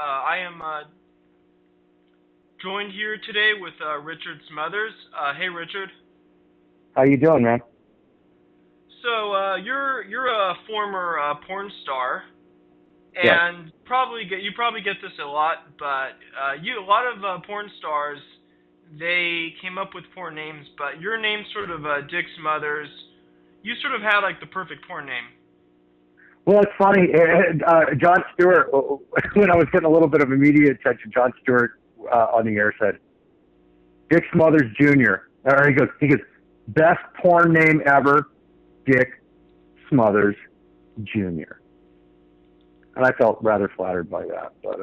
I am joined here today with Richard Smothers. Hey, Richard. How you doing, man? So you're a former porn star, Yes. and you probably get this a lot, but a lot of porn stars, they came up with porn names, but your name's sort of Dick Smothers. You sort of had like the perfect porn name. Well, it's funny. John Stewart, when I was getting a little bit of media attention, John Stewart on the air said, Dick Smothers Jr. Or he goes, best porn name ever, Dick Smothers Jr. And I felt rather flattered by that. But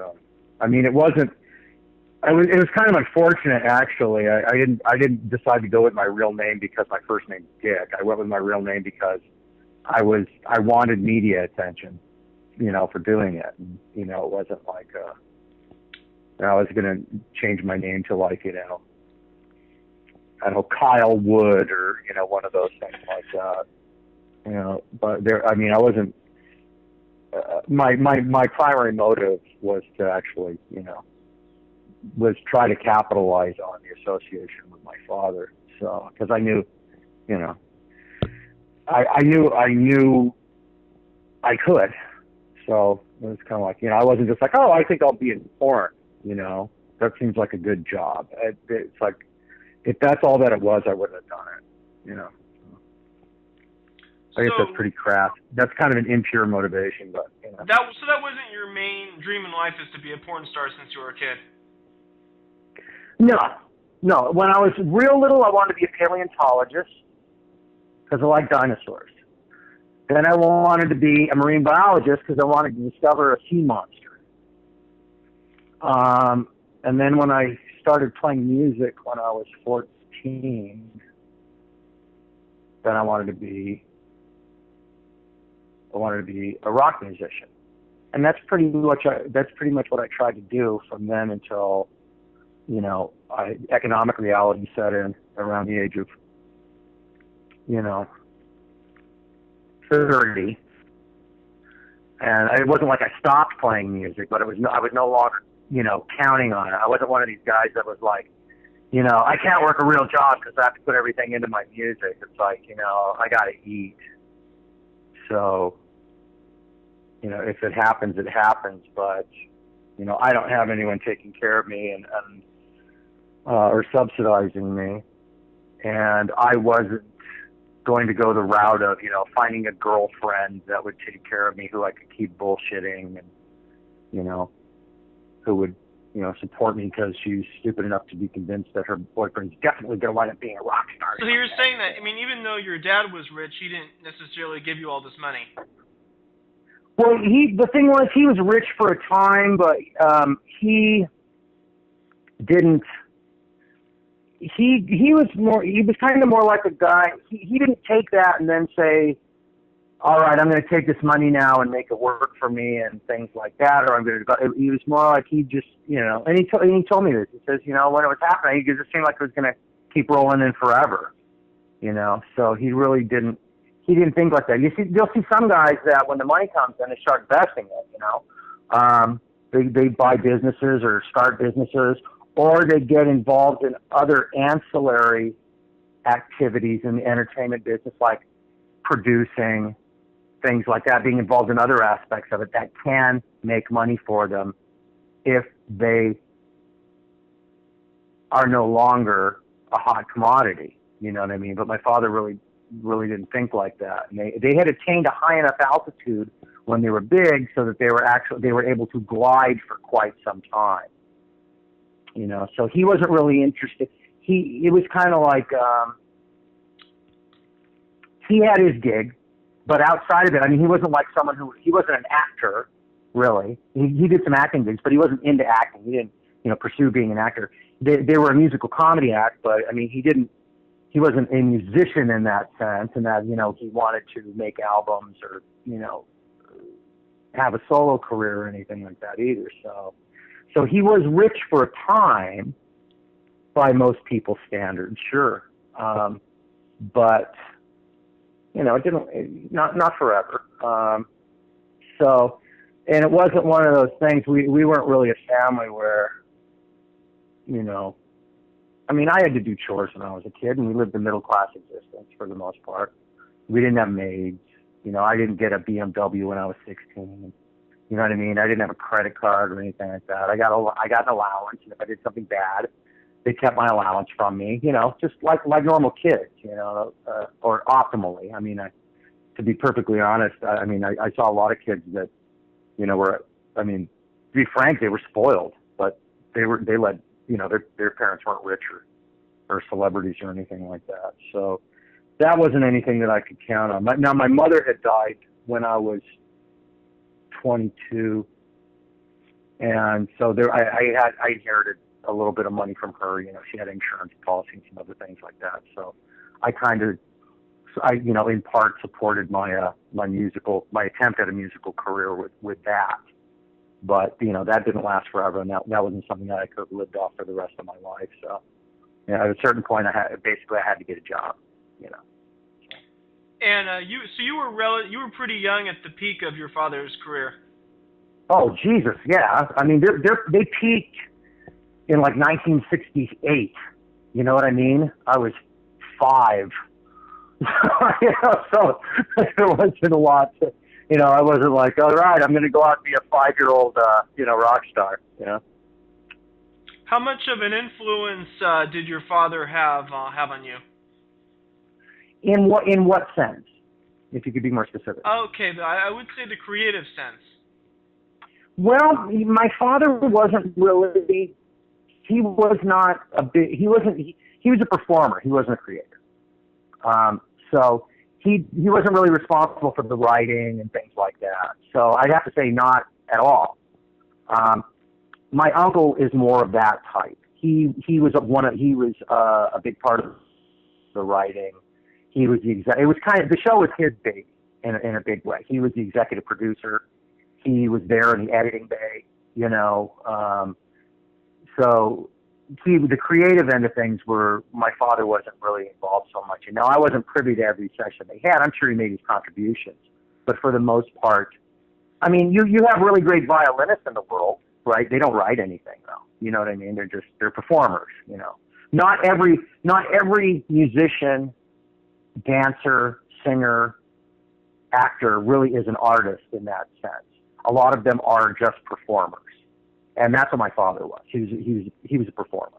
I mean, it wasn't. It was kind of unfortunate, actually. I didn't decide to go with my real name because my first name's Dick. I went with my real name because I wanted media attention, for doing it. And, it wasn't like I was going to change my name to like, I don't know, Kyle Wood or, one of those things like that. But I wasn't, my primary motive was to actually, was try to capitalize on the association with my father. So, because I knew, I knew I could. So it was kind of like, I wasn't just like, oh, I think I'll be in porn. That seems like a good job. It's like, if that's all that it was, I wouldn't have done it. I guess that's pretty crass. That's kind of an impure motivation, but That wasn't your main dream in life, is to be a porn star since you were a kid. No. When I was real little, I wanted to be a paleontologist because I like dinosaurs. Then I wanted to be a marine biologist because I wanted to discover a sea monster. And then when I started playing music when I was 14, then I wanted to be a rock musician. And that's pretty much what I tried to do from then until, economic reality set in around the age of, 30. And it wasn't like I stopped playing music, but I was no longer, counting on it. I wasn't one of these guys that was like, I can't work a real job because I have to put everything into my music. It's like, I got to eat. So, if it happens, it happens. But, I don't have anyone taking care of me and or subsidizing me. And I wasn't going to go the route of, finding a girlfriend that would take care of me, who I could keep bullshitting and, who would, support me because she's stupid enough to be convinced that her boyfriend's definitely going to wind up being a rock star. So you're saying that, even though your dad was rich, he didn't necessarily give you all this money. Well, the thing was, he was rich for a time, but he didn't. He was kind of more like a guy. He didn't take that and then say, all right, I'm going to take this money now and make it work for me and things like that, or I'm going to go. He was more like he just, and he told me this. He says, when it was happening, it just seemed like it was going to keep rolling in forever, So he really didn't. He didn't think like that. You'll see some guys that when the money comes in, they start investing it. They buy businesses or start businesses, or they get involved in other ancillary activities in the entertainment business, like producing, things like that, being involved in other aspects of it that can make money for them if they are no longer a hot commodity. You know what I mean? But my father really didn't think like that. And they had attained a high enough altitude when they were big so that they were able to glide for quite some time. So he wasn't really interested. It was kind of like he had his gig, but outside of it, he wasn't like he wasn't an actor, really. He did some acting gigs, but he wasn't into acting. He didn't, pursue being an actor. They were a musical comedy act, but he wasn't a musician in that sense, and that, he wanted to make albums or, have a solo career or anything like that either. So he was rich for a time by most people's standards, sure. But, it didn't, not forever. So and it wasn't one of those things. We weren't really a family where, you know, I mean, I had to do chores when I was a kid, and we lived a middle class existence for the most part. We didn't have maids. You know, I didn't get a BMW when I was 16. You know what I mean? I didn't have a credit card or anything like that. I got an allowance, and if I did something bad, they kept my allowance from me. You know, just like normal kids. You know, or optimally. I mean, to be perfectly honest, I mean, I saw a lot of kids that, you know, were. I mean, to be frank, they were spoiled, but they led. You know, their parents weren't rich or celebrities or anything like that. So that wasn't anything that I could count on. Now, my mother had died when I was 22, and so I inherited a little bit of money from her. You know, she had insurance policy and some other things like that. So I you know, in part supported my attempt at a musical career with that. But, you know, that didn't last forever, and that wasn't something that I could have lived off for the rest of my life. So, you know, at a certain point, I had to get a job, you know. And you were pretty young at the peak of your father's career. Oh, Jesus, yeah. I mean, they peaked in like 1968. You know what I mean? I was 5. You know, so there wasn't a lot to, you know, I wasn't like, all right, I'm going to go out and be a 5-year-old, you know, rock star, you know. How much of an influence did your father have on you? In what sense? If you could be more specific. Okay, I would say the creative sense. Well, my father wasn't really. He was not a big. He wasn't. He was a performer. He wasn't a creator. So he wasn't really responsible for the writing and things like that. So I'd have to say not at all. My uncle is more of that type. He was a big part of the writing. He was it was kind of, the show was his baby in a big way. He was the executive producer. He was there in the editing bay, you know. So the creative end of things my father wasn't really involved so much. You know, I wasn't privy to every session they had. I'm sure he made his contributions, but for the most part, I mean, you have really great violinists in the world, right? They don't write anything though. You know what I mean? They're performers, you know. Not every musician, dancer, singer, actor really is an artist in that sense. A lot of them are just performers. And that's what my father was. He was a performer.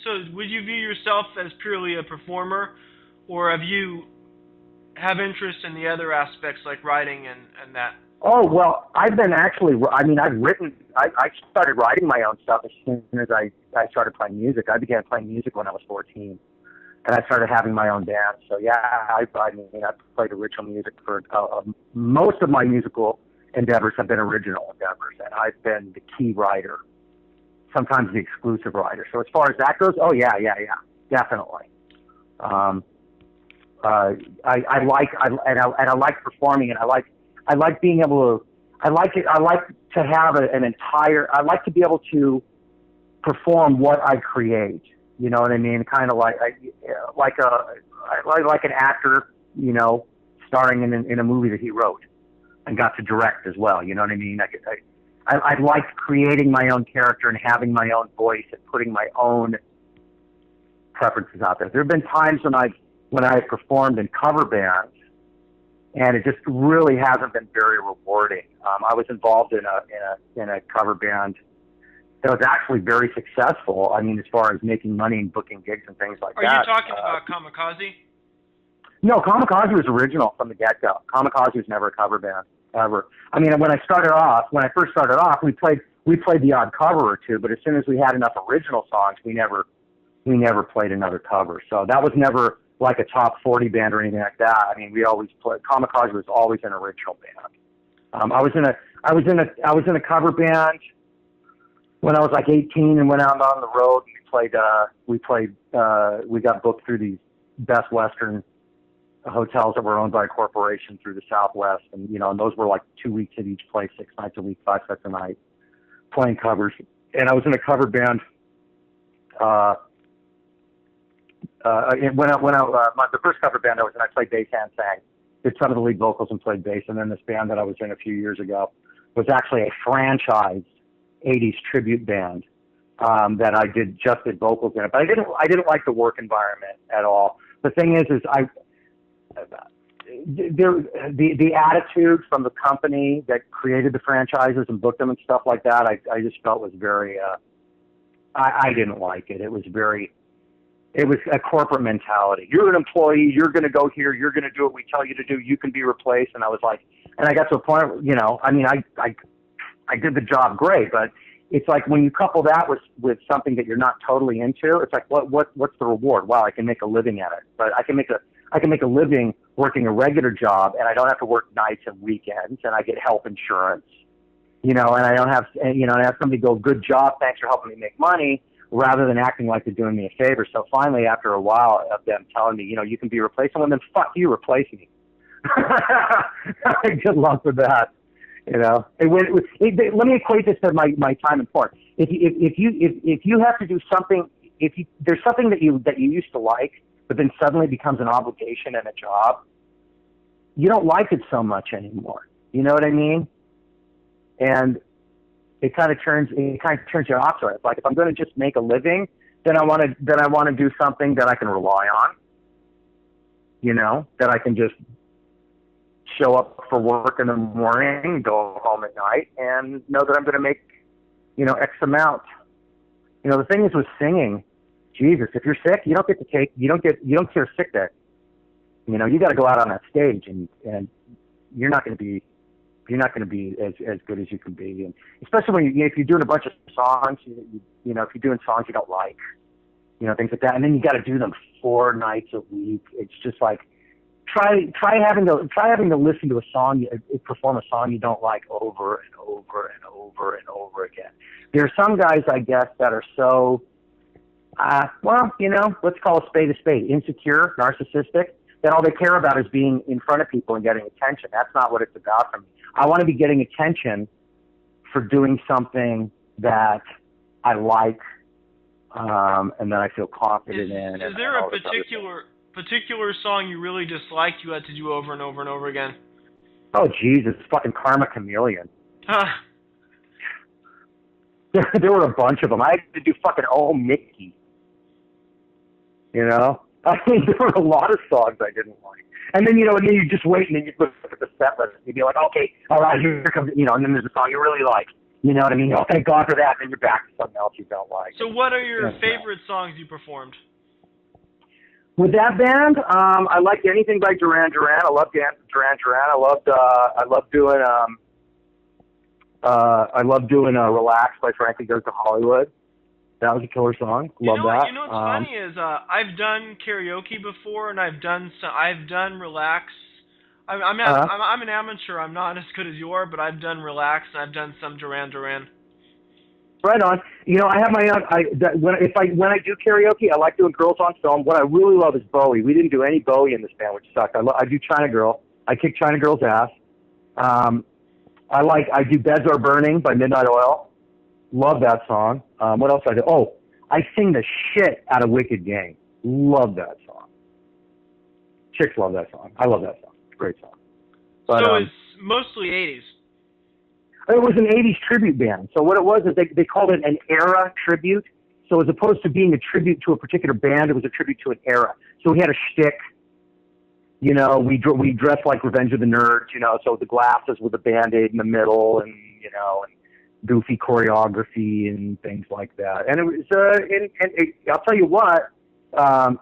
So would you view yourself as purely a performer, or have interest in the other aspects like writing and that? Oh, well, I started writing my own stuff as soon as I started playing music. I began playing music when I was 14, and I started having my own band. So yeah, I played original music for most of my musical endeavors have been original endeavors, and I've been the key writer, sometimes the exclusive writer. So as far as that goes, oh yeah, definitely. I like performing, and I like being able to. I like to have I like to be able to perform what I create. You know what I mean? Kind of like an actor, you know, starring in a movie that he wrote and got to direct as well. You know what I mean? I like creating my own character and having my own voice and putting my own preferences out there. There have been times when I've performed in cover bands, and it just really hasn't been very rewarding. I was involved in a cover band that was actually very successful. I mean, as far as making money and booking gigs and things like that. Are you talking about Kamikaze? No, Kamikaze was original from the get-go. Kamikaze was never a cover band, ever. I mean, when I first started off, we played the odd cover or two, but as soon as we had enough original songs, we never played another cover. So that was never like a top 40 band or anything like that. I mean, we always played. Kamikaze was always an original band. I was in a cover band when I was like 18 and went out on the road, and we got booked through these Best Western hotels that were owned by a corporation through the Southwest, and you know, and those were like 2 weeks at each place, 6 nights a week, 5 sets a night, playing covers. And I was in a cover band. The first cover band I was in, I played bass and sang. Did some of the lead vocals and played bass. And then this band that I was in a few years ago, was actually a franchised 80s tribute band that I did vocals in it. But I didn't like the work environment at all. The thing is the attitude from the company that created the franchises and booked them and stuff like that, I just felt was very, I didn't like it. It was a corporate mentality. You're an employee, you're going to go here, you're going to do what we tell you to do, you can be replaced. And I was like, and I got to a point, I mean, I did the job great, but it's like when you couple that with something that you're not totally into, it's like, what's the reward? Wow, I can make a living at it, but I can make a living working a regular job, and I don't have to work nights and weekends, and I get health insurance, and I don't have, I have somebody go, good job, thanks for helping me make money, rather than acting like they're doing me a favor. So finally, after a while of them telling me, you can be replaced, well, then fuck you, replace me. Good luck with that. Let me equate this to my time in porn. If you have to do something, there's something that you used to like, but then suddenly becomes an obligation and a job, you don't like it so much anymore. You know what I mean? And it kind of turns you off to it. It's like, if I'm going to just make a living, then I want to do something that I can rely on. That I can just show up for work in the morning, go home at night, and know that I'm going to make, X amount. The thing is with singing, Jesus, if you're sick, you don't get a sick day. You got to go out on that stage, and you're not going to be as good as you can be. And especially when if you're doing a bunch of songs, if you're doing songs you don't like, things like that, and then you got to do them 4 nights a week. It's just like, try having to listen to a song, perform a song you don't like over and over and over and over again. There are some guys, I guess, that are so, let's call a spade, insecure, narcissistic, that all they care about is being in front of people and getting attention. That's not what it's about for me. I want to be getting attention for doing something that I like, and that I feel confident in. Is there a particular song you really disliked you had to do over and over and over again? Oh, Jesus, fucking Karma Chameleon. Huh. There were a bunch of them. I had to do fucking Oh Mickey. I mean, there were a lot of songs I didn't like. And then, and then you just wait, and then you look at the set list, and you'd be like, okay, all right, here comes, and then there's a song you really like. You know what I mean? Oh, thank God for that. And then you're back to something else you don't like. So what are your favorite songs you performed? With that band, I liked anything by Duran Duran. I loved Duran Duran. I loved doing Relax by Frankie Goes to Hollywood. That was a killer song. Love that. You know what's funny is I've done karaoke before, and I've done Relax. I'm an amateur. I'm not as good as you are, but I've done Relax, and I've done some Duran Duran. Right on. I have my own. When I do karaoke, I like doing Girls on Film. What I really love is Bowie. We didn't do any Bowie in this band, which sucked. I do China Girl. I kick China Girl's ass. I do Beds Are Burning by Midnight Oil. Love that song. What else I do? Oh, I sing the shit out of Wicked Game. Love that song. Chicks love that song. I love that song. It's a great song. But, so it's mostly 80s. It was an 80s tribute band. So what it was is they called it an era tribute. So as opposed to being a tribute to a particular band, it was a tribute to an era. So we had a shtick. We dressed like Revenge of the Nerds, so the glasses with the Band-Aid in the middle and goofy choreography and things like that. And it was, I'll tell you what,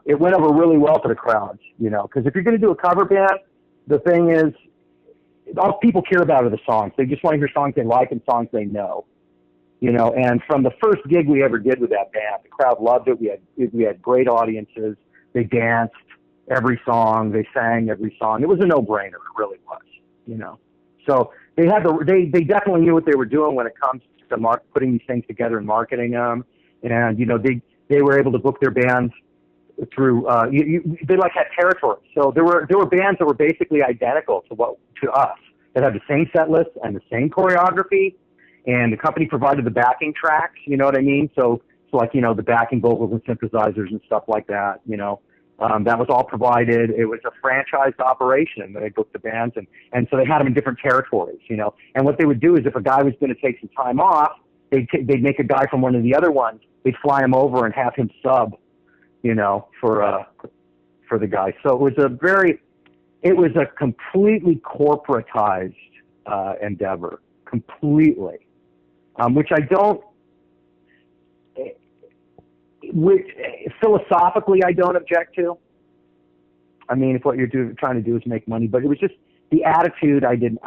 it went over really well for the crowds, because if you're going to do a cover band, the thing is, all people care about are the songs. They just want to hear songs they like and songs they know, and from the first gig we ever did with that band, the crowd loved it. We had great audiences. They danced every song. They sang every song. It was a no-brainer. It really was, So they definitely knew what they were doing when it comes to putting these things together and marketing them. And, they were able to book their bands through, they had territories. So there were bands that were basically identical to us, that had the same set list and the same choreography, and the company provided the backing tracks, you know what I mean? So the backing vocals and synthesizers and stuff like that, That was all provided. It was a franchised operation. They booked the bands, and so they had them in different territories, you know. And what they would do is if a guy was going to take some time off, they'd make a guy from one of the other ones. They'd fly him over and have him sub, you know, for the guy. So it was a completely corporatized endeavor, completely, which philosophically I don't object to. I mean, if what you're trying to do is make money, but it was just the attitude. I didn't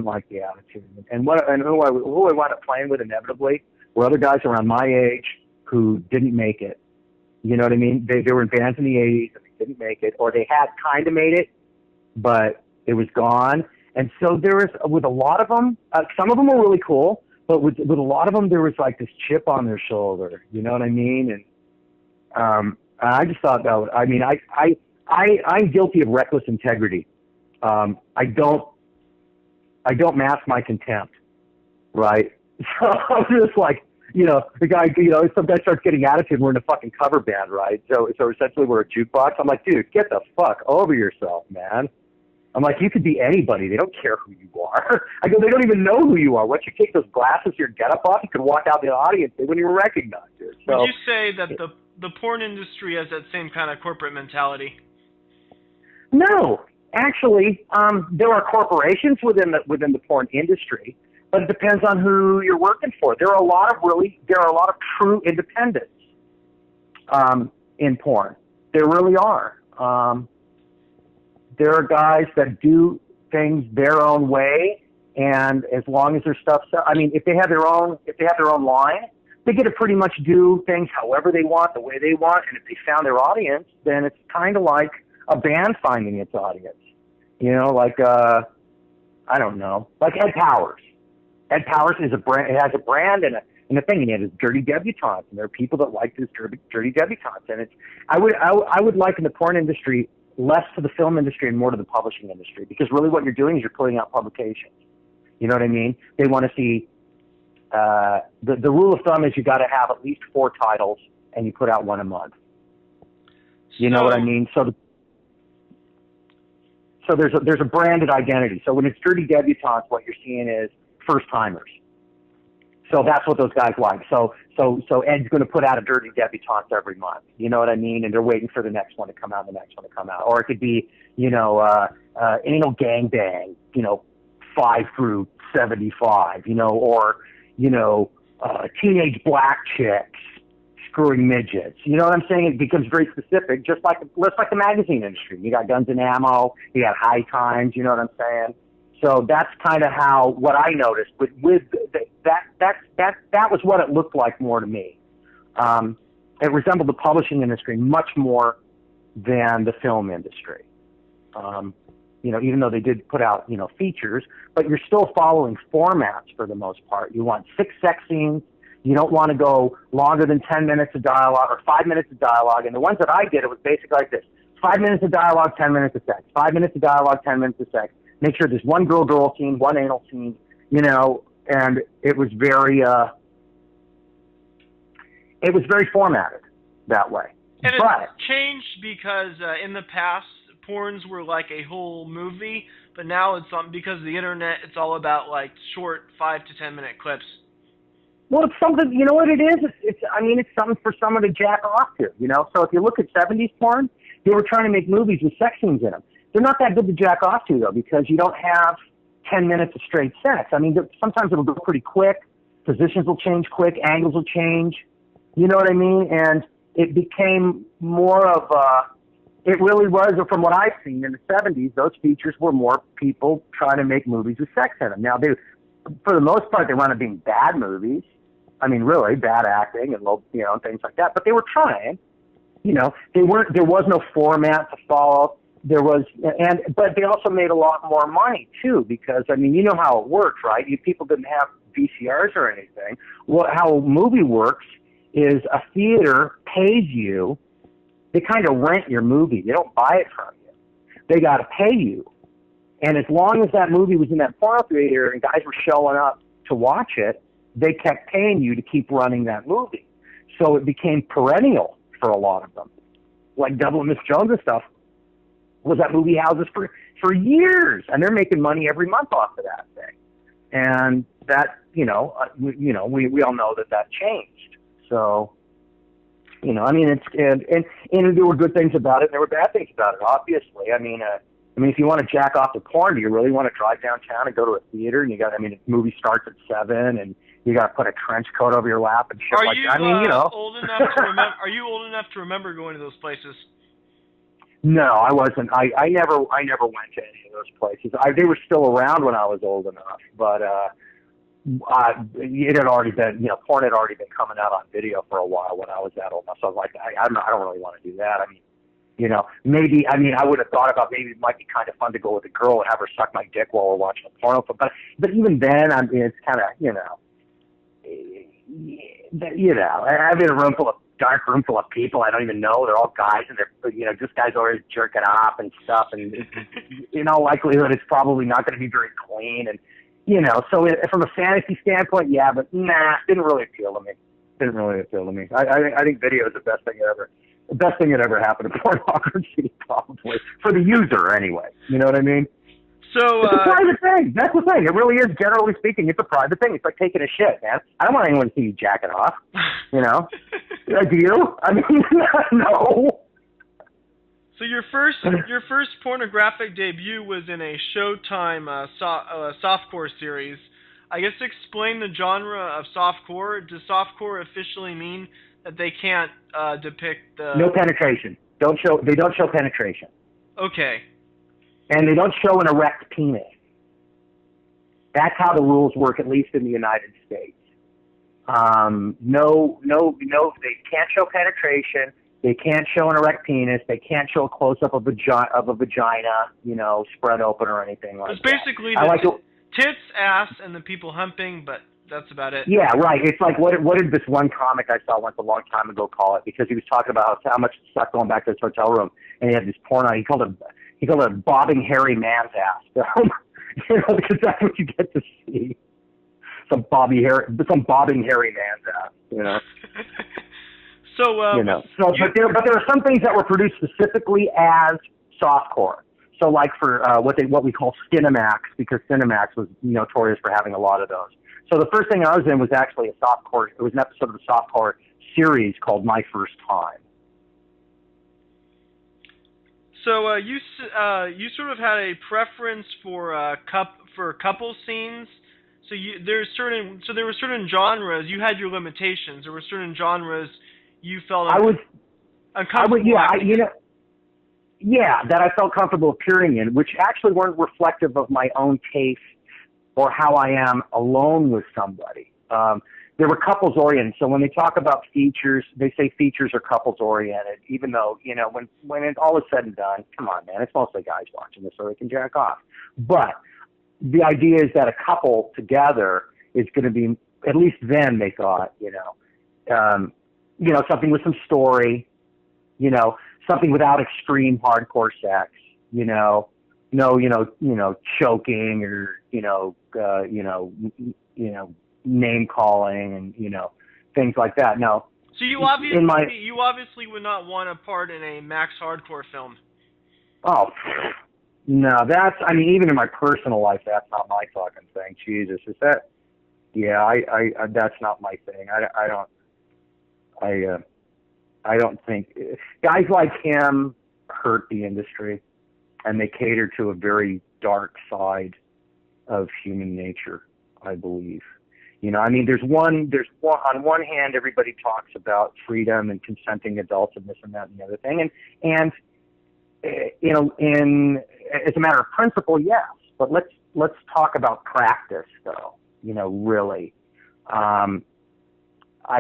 like the attitude, and who I wound up playing with inevitably were other guys around my age who didn't make it. You know what I mean? They were in bands in the '80s and they didn't make it, or they had kind of made it, but it was gone. And so there was, with a lot of them, some of them were really cool, but with a lot of them, there was like this chip on their shoulder. You know what I mean? And I just thought that. I'm guilty of reckless integrity. I don't mask my contempt, right? So I'm just like, you know, the guy, you know, some guy starts getting attitude. We're in a fucking cover band, right? So essentially we're a jukebox. I'm like, dude, get the fuck over yourself, man. I'm like, you could be anybody. They don't care who you are. I go, they don't even know who you are. Once you take those glasses, your getup off, you can walk out the audience. They wouldn't even recognize you. So, would you say that the porn industry has that same kind of corporate mentality? No, actually, there are corporations within the porn industry, but it depends on who you're working for. There are a lot of true independents in porn. There really are. There are guys that do things their own way, and as long as their stuff's, I mean, if they have their own line, they get to pretty much do things however they want, the way they want. And if they found their audience, then it's kind of like a band finding its audience. You know, like I don't know, like Ed Powers. Ed Powers is a brand. It has a brand and a thing, and it is dirty debutantes, and there are people that like this dirty debutantes. And it's I would liken the porn industry less to the film industry and more to the publishing industry, because really what you're doing is you're putting out publications. You know what I mean? They want to see, the rule of thumb is you got to have at least 4 titles and you put out 1 a month. You know what I mean? So there's a branded identity. So when it's dirty debutantes, what you're seeing is first timers. So that's what those guys like. So Ed's going to put out a dirty debutante every month. You know what I mean? And they're waiting for the next one to come out, Or it could be, you know, anal gangbang, you know, 5 through 75, you know, or, you know, teenage black chicks screwing midgets. You know what I'm saying? It becomes very specific, just like the magazine industry. You got Guns and Ammo, you got High Times, you know what I'm saying? So that's kind of what I noticed. But with that was what it looked like more to me. It resembled the publishing industry much more than the film industry. You know, even though they did put out, you know, features, but you're still following formats for the most part. You want 6 sex scenes. You don't want to go longer than 10 minutes of dialogue or 5 minutes of dialogue. And the ones that I did, it was basically like this: 5 minutes of dialogue, 10 minutes of sex. 5 minutes of dialogue, 10 minutes of sex. Make sure there's 1 girl-girl scene, 1 anal scene, you know, and it was very formatted that way. And it's changed because in the past, porns were like a whole movie, but now it's because of the internet, it's all about like short 5 to 10 minute clips. Well, it's something, you know what it is? It's something for someone to jack off to, you know? So if you look at 70s porn, they were trying to make movies with sex scenes in them. They're not that good to jack off to, though, because you don't have 10 minutes of straight sex. I mean, sometimes it'll go pretty quick. Positions will change quick. Angles will change. You know what I mean? And it became more of it really was, from what I've seen in the 70s, those features were more people trying to make movies with sex in them. Now, for the most part, they wound up being bad movies. I mean, really, bad acting and low, you know, things like that. But they were trying. You know, there was no format to follow. But they also made a lot more money too, because I mean, you know how it works, right? People didn't have VCRs or anything. Well, how a movie works is a theater pays you. They kind of rent your movie. They don't buy it from you. They got to pay you. And as long as that movie was in that porno theater and guys were showing up to watch it, they kept paying you to keep running that movie. So it became perennial for a lot of them. like Devil and Miss Jones and stuff, was at movie houses for years, and they're making money every month off of that thing. And that, we all know that changed. So, I mean, it's and there were good things about it, and there were bad things about it. Obviously, I mean, if you want to jack off the porn, do you really want to drive downtown and go to a theater? And the movie starts at 7, and you got to put a trench coat over your lap and shit like that. I mean, old enough to remember? Are you old enough to remember going to those places? No, I wasn't. I never went to any of those places. They were still around when I was old enough, but it had already been, porn had already been coming out on video for a while when I was that old enough. So I was like, I don't really want to do that. I mean, maybe, I would have thought about maybe it might be kind of fun to go with a girl and have her suck my dick while we're watching a porno. But even then, I mean, it's kind of, I'm in a dark room full of people I don't even know. They're all guys, and they're, this guy's always jerking off and stuff, and in all likelihood, it's probably not going to be very clean. And, so from a fantasy standpoint, yeah, but nah, didn't really appeal to me. I think video is the best thing that ever happened to pornography, probably, for the user anyway. You know what I mean? So it's a private thing. That's the thing. It really is, generally speaking, it's a private thing. It's like taking a shit, man. I don't want anyone to see you jacking off. Do you? I mean, no. So your first pornographic debut was in a Showtime softcore series. I guess explain the genre of softcore. Does softcore officially mean that they can't depict the... No penetration. They don't show penetration. Okay. And they don't show an erect penis. That's how the rules work, at least in the United States. No, they can't show penetration. They can't show an erect penis. They can't show a close-up of a vagina, spread open or anything like that. It's basically tits, ass, and the people humping, but that's about it. Yeah, right. It's like, what did this one comic I saw once a long time ago call it? Because he was talking about how much it sucked going back to his hotel room, and he had this porn on. He called it a bobbing hairy man's ass. Because that's what you get to see. Some bobbing hairy man's ass. So, but there are some things that were produced specifically as softcore. So, like for what we call Cinemax, because Cinemax was notorious for having a lot of those. So the first thing I was in was actually a softcore. It was an episode of the softcore series called My First Time. So you sort of had a preference for couple scenes. So there were certain genres. You had your limitations. There were certain genres you felt uncomfortable. That I felt comfortable appearing in, which actually weren't reflective of my own taste or how I am alone with somebody. There were couples oriented. So when they talk about features, they say features are couples oriented, even though, when it all is said and done, come on, man, it's mostly guys watching this so they can jack off. But the idea is that a couple together is going to be, at least then they thought, something with some story, something without extreme hardcore sex, no, choking or, name calling and, things like that. No. So you obviously would not want a part in a Max Hardcore film. Oh, no, even in my personal life, that's not my fucking thing. Jesus, is that? Yeah, I that's not my thing. I don't think guys like him hurt the industry, and they cater to a very dark side of human nature, I believe. There's one on one hand, everybody talks about freedom and consenting adults and this and that and the other thing, and as a matter of principle, yes. But let's talk about practice, though. Really, I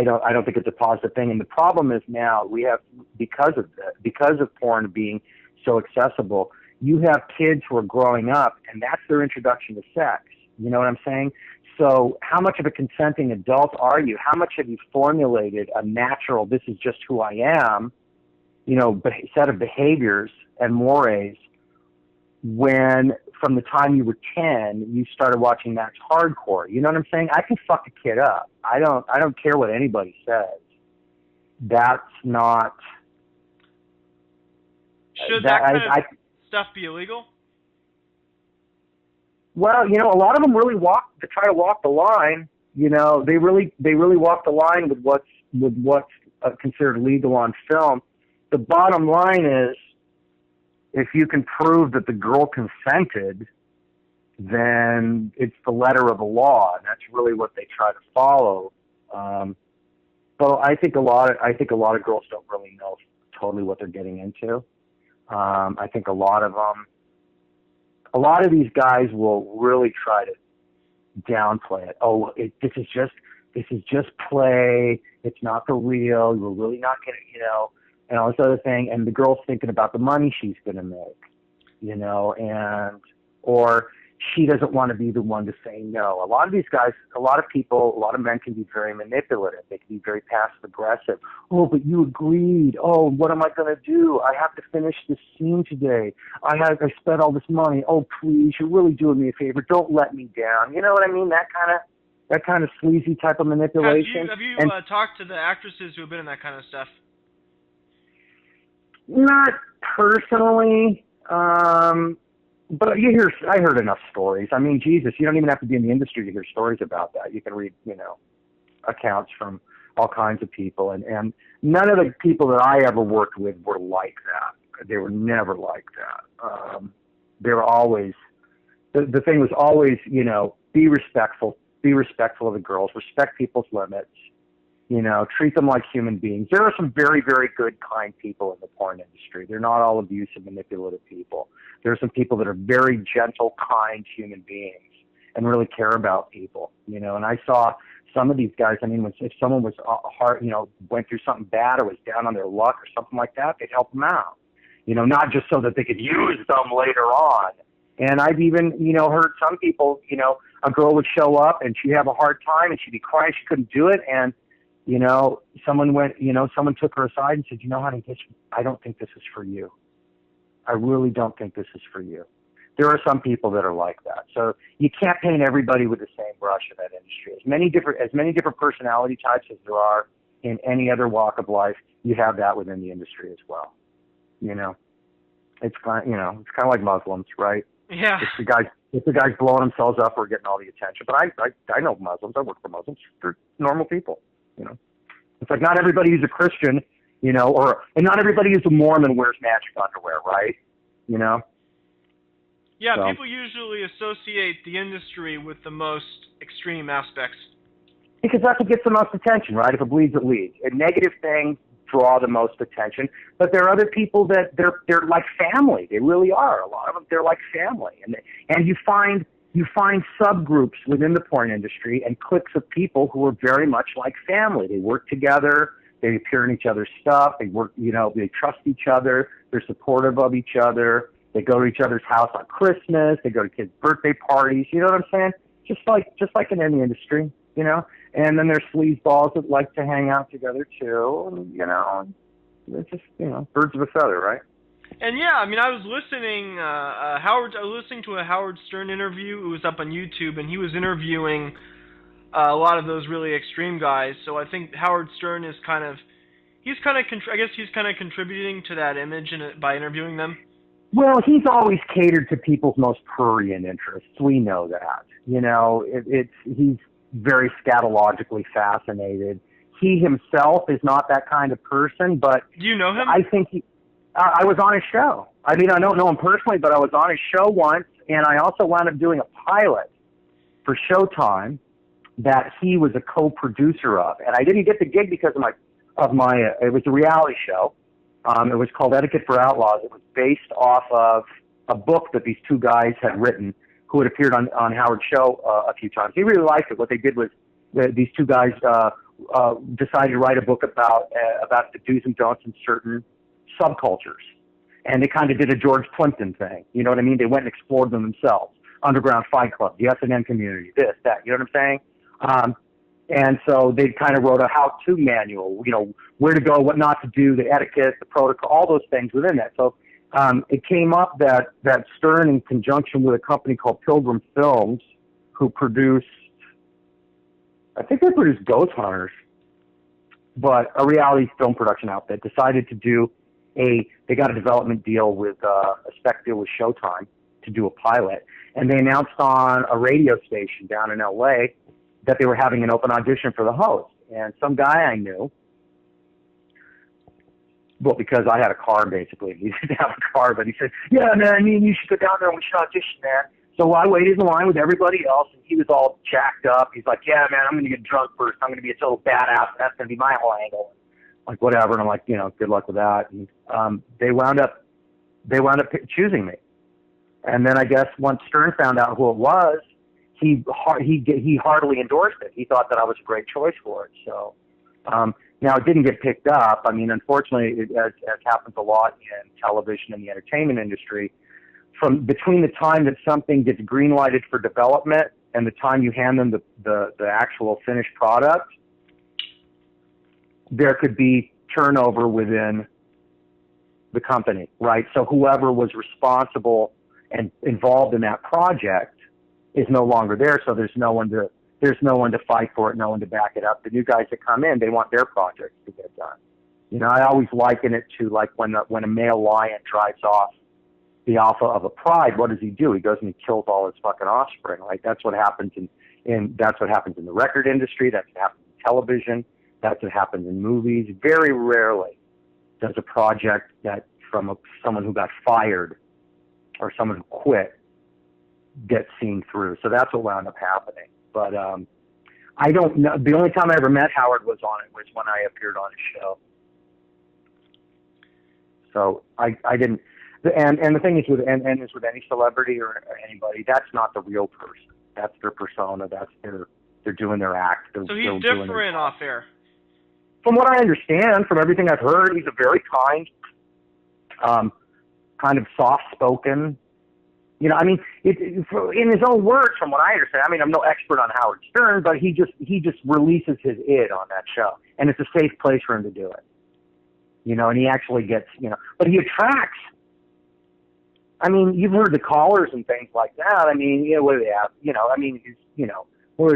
don't think it's a positive thing. And the problem is now we have, because of porn being so accessible, you have kids who are growing up, and that's their introduction to sex. You know what I'm saying? So how much of a consenting adult are you? How much have you formulated a natural, this is just who I am, set of behaviors and mores when from the time you were 10, you started watching Max Hardcore? You know what I'm saying? I can fuck a kid up. I don't care what anybody says. That's not Should that that kind of I stuff be illegal? well, you know, a lot of them really try to walk the line. You know, they really walk the line with what's considered legal on film. The bottom line is, if you can prove that the girl consented, then it's the letter of the law, and that's really what they try to follow. So I think a lot of girls don't really know totally what they're getting into. I think a lot of these guys will really try to downplay it. Oh, this is just play. It's not for real. We're really not gonna, you know, and all this other thing. And the girl's thinking about the money she's gonna make, you know, or she doesn't want to be the one to say no. A lot of these guys, a lot of men can be very manipulative. They can be very passive aggressive. Oh, but you agreed. Oh, what am I going to do? I have to finish this scene today. I spent all this money. Oh, please, you're really doing me a favor. Don't let me down. You know what I mean? That kind of sleazy type of manipulation. Have you talked to the actresses who have been in that kind of stuff? Not personally. But I heard enough stories. I mean, Jesus, you don't even have to be in the industry to hear stories about that. You can read, you know, accounts from all kinds of people, and none of the people that I ever worked with were like that. They were never like that. They were always, the thing was always, you know, be respectful of the girls, respect people's limits, you know, treat them like human beings. There are some very, very good, kind people in the porn industry. They're not all abusive, manipulative people. There are some people that are very gentle, kind human beings and really care about people, you know. And I saw some of these guys, I mean, if someone was hard, you know, went through something bad or was down on their luck or something like that, they'd help them out, you know, not just so that they could use them later on. And I've even, you know, heard some people, you know, a girl would show up and she'd have a hard time and she'd be crying she couldn't do it, and you know, someone took her aside and said, you know, honey, I don't think this is for you. I really don't think this is for you. There are some people that are like that. So you can't paint everybody with the same brush in that industry. As many different personality types as there are in any other walk of life, you have that within the industry as well. You know, it's kind of like Muslims, right? Yeah. If the guys blowing themselves up or getting all the attention. But I know Muslims. I work for Muslims. They're normal people. You know, it's like not everybody who's a Christian, you know, and not everybody who's a Mormon wears magic underwear, right? You know? Yeah, so. People usually associate the industry with the most extreme aspects. Because that's what gets the most attention, right? If it bleeds, it leads. And negative things draw the most attention. But there are other people that they're like family. They really are. A lot of them, they're like family. And you find subgroups within the porn industry and cliques of people who are very much like family. They work together. They appear in each other's stuff. They work, you know, they trust each other. They're supportive of each other. They go to each other's house on Christmas. They go to kids' birthday parties. You know what I'm saying? Just like in any industry, you know. And then there's sleazeballs that like to hang out together too. And, you know, it's just, you know, birds of a feather, right? And yeah, I mean, I was listening to a Howard Stern interview. It was up on YouTube, and he was interviewing a lot of those really extreme guys. So I think Howard Stern is he's kind of contributing to that image by interviewing them. Well, he's always catered to people's most prurient interests. We know that. You know, he's very scatologically fascinated. He himself is not that kind of person, but do you know him? I think I was on his show. I mean, I don't know him personally, but I was on his show once, and I also wound up doing a pilot for Showtime that he was a co-producer of. And I didn't get the gig because of my it was a reality show. It was called Etiquette for Outlaws. It was based off of a book that these two guys had written who had appeared on Howard's show a few times. He really liked it. What they did was these two guys decided to write a book about the do's and don'ts in certain subcultures. And they kind of did a George Plimpton thing. You know what I mean? They went and explored them themselves. Underground Fight Club, the S&M community, this, that. You know what I'm saying? And so they kind of wrote a how-to manual, you know, where to go, what not to do, the etiquette, the protocol, all those things within that. So it came up that Stern, in conjunction with a company called Pilgrim Films, who produced, I think they produced Ghost Hunters, but a reality film production outfit, decided to do they got a development deal with a spec deal with Showtime to do a pilot, and they announced on a radio station down in LA that they were having an open audition for the host. And some guy I knew, well, because I had a car basically, he didn't have a car, but he said, "Yeah, man, I mean, you should go down there and we should audition, man." So I waited in line with everybody else, and he was all jacked up. He's like, "Yeah, man, I'm going to get drunk first. I'm going to be a total badass. That's going to be my whole angle." Like, whatever. And I'm like, good luck with that. And they wound up choosing me. And then I guess once Stern found out who it was, he heartily endorsed it. He thought that I was a great choice for it. So now it didn't get picked up. I mean, unfortunately, as happens a lot in television and the entertainment industry, from between the time that something gets green-lighted for development and the time you hand them the actual finished product, there could be turnover within the company, right? So whoever was responsible and involved in that project is no longer there. So there's no one to fight for it, no one to back it up. The new guys that come in, they want their projects to get done. You know, I always liken it to like when a male lion drives off the alpha of a pride. What does he do? He goes and he kills all his fucking offspring, right? That's what happens in that's what happens in the record industry. That's what happens in television. That's what happens in movies. Very rarely does a project that from someone who got fired or someone who quit get seen through. So that's what wound up happening. But I don't know. The only time I ever met Howard was when I appeared on his show. So I didn't. And the thing is with any celebrity or anybody, that's not the real person. That's their persona. That's they're doing their act. So he's different off air. From what I understand, from everything I've heard, he's a very kind, kind of soft-spoken. You know, I mean, in his own words, from what I understand, I mean, I'm no expert on Howard Stern, but he just releases his id on that show, and it's a safe place for him to do it. You know, and he actually gets, but he attracts. I mean, you've heard the callers and things like that. I mean, what do they have? I mean, or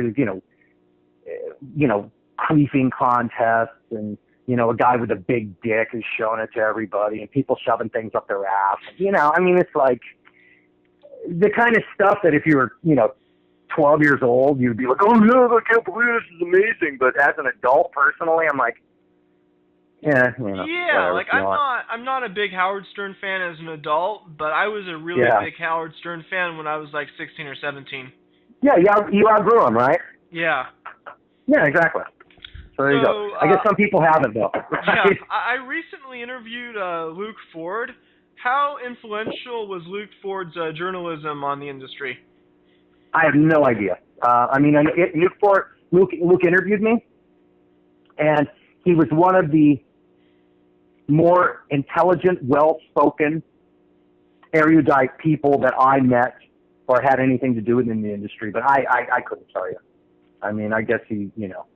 queefing contests and, a guy with a big dick is showing it to everybody and people shoving things up their ass. I mean, it's like the kind of stuff that if you were, 12 years old, you'd be like, "Oh, no, I can't believe this is amazing." But as an adult, personally, I'm like, yeah, whatever, like I'm not a big Howard Stern fan as an adult, but I was a really big Howard Stern fan when I was like 16 or 17. Yeah, you outgrew him, right? Yeah. Yeah, exactly. So there you go. I guess some people haven't, though. Yeah, I recently interviewed Luke Ford. How influential was Luke Ford's journalism on the industry? I have no idea. I mean, Luke interviewed me, and he was one of the more intelligent, well-spoken, erudite people that I met or had anything to do with in the industry. But I couldn't tell you. I mean, I guess he,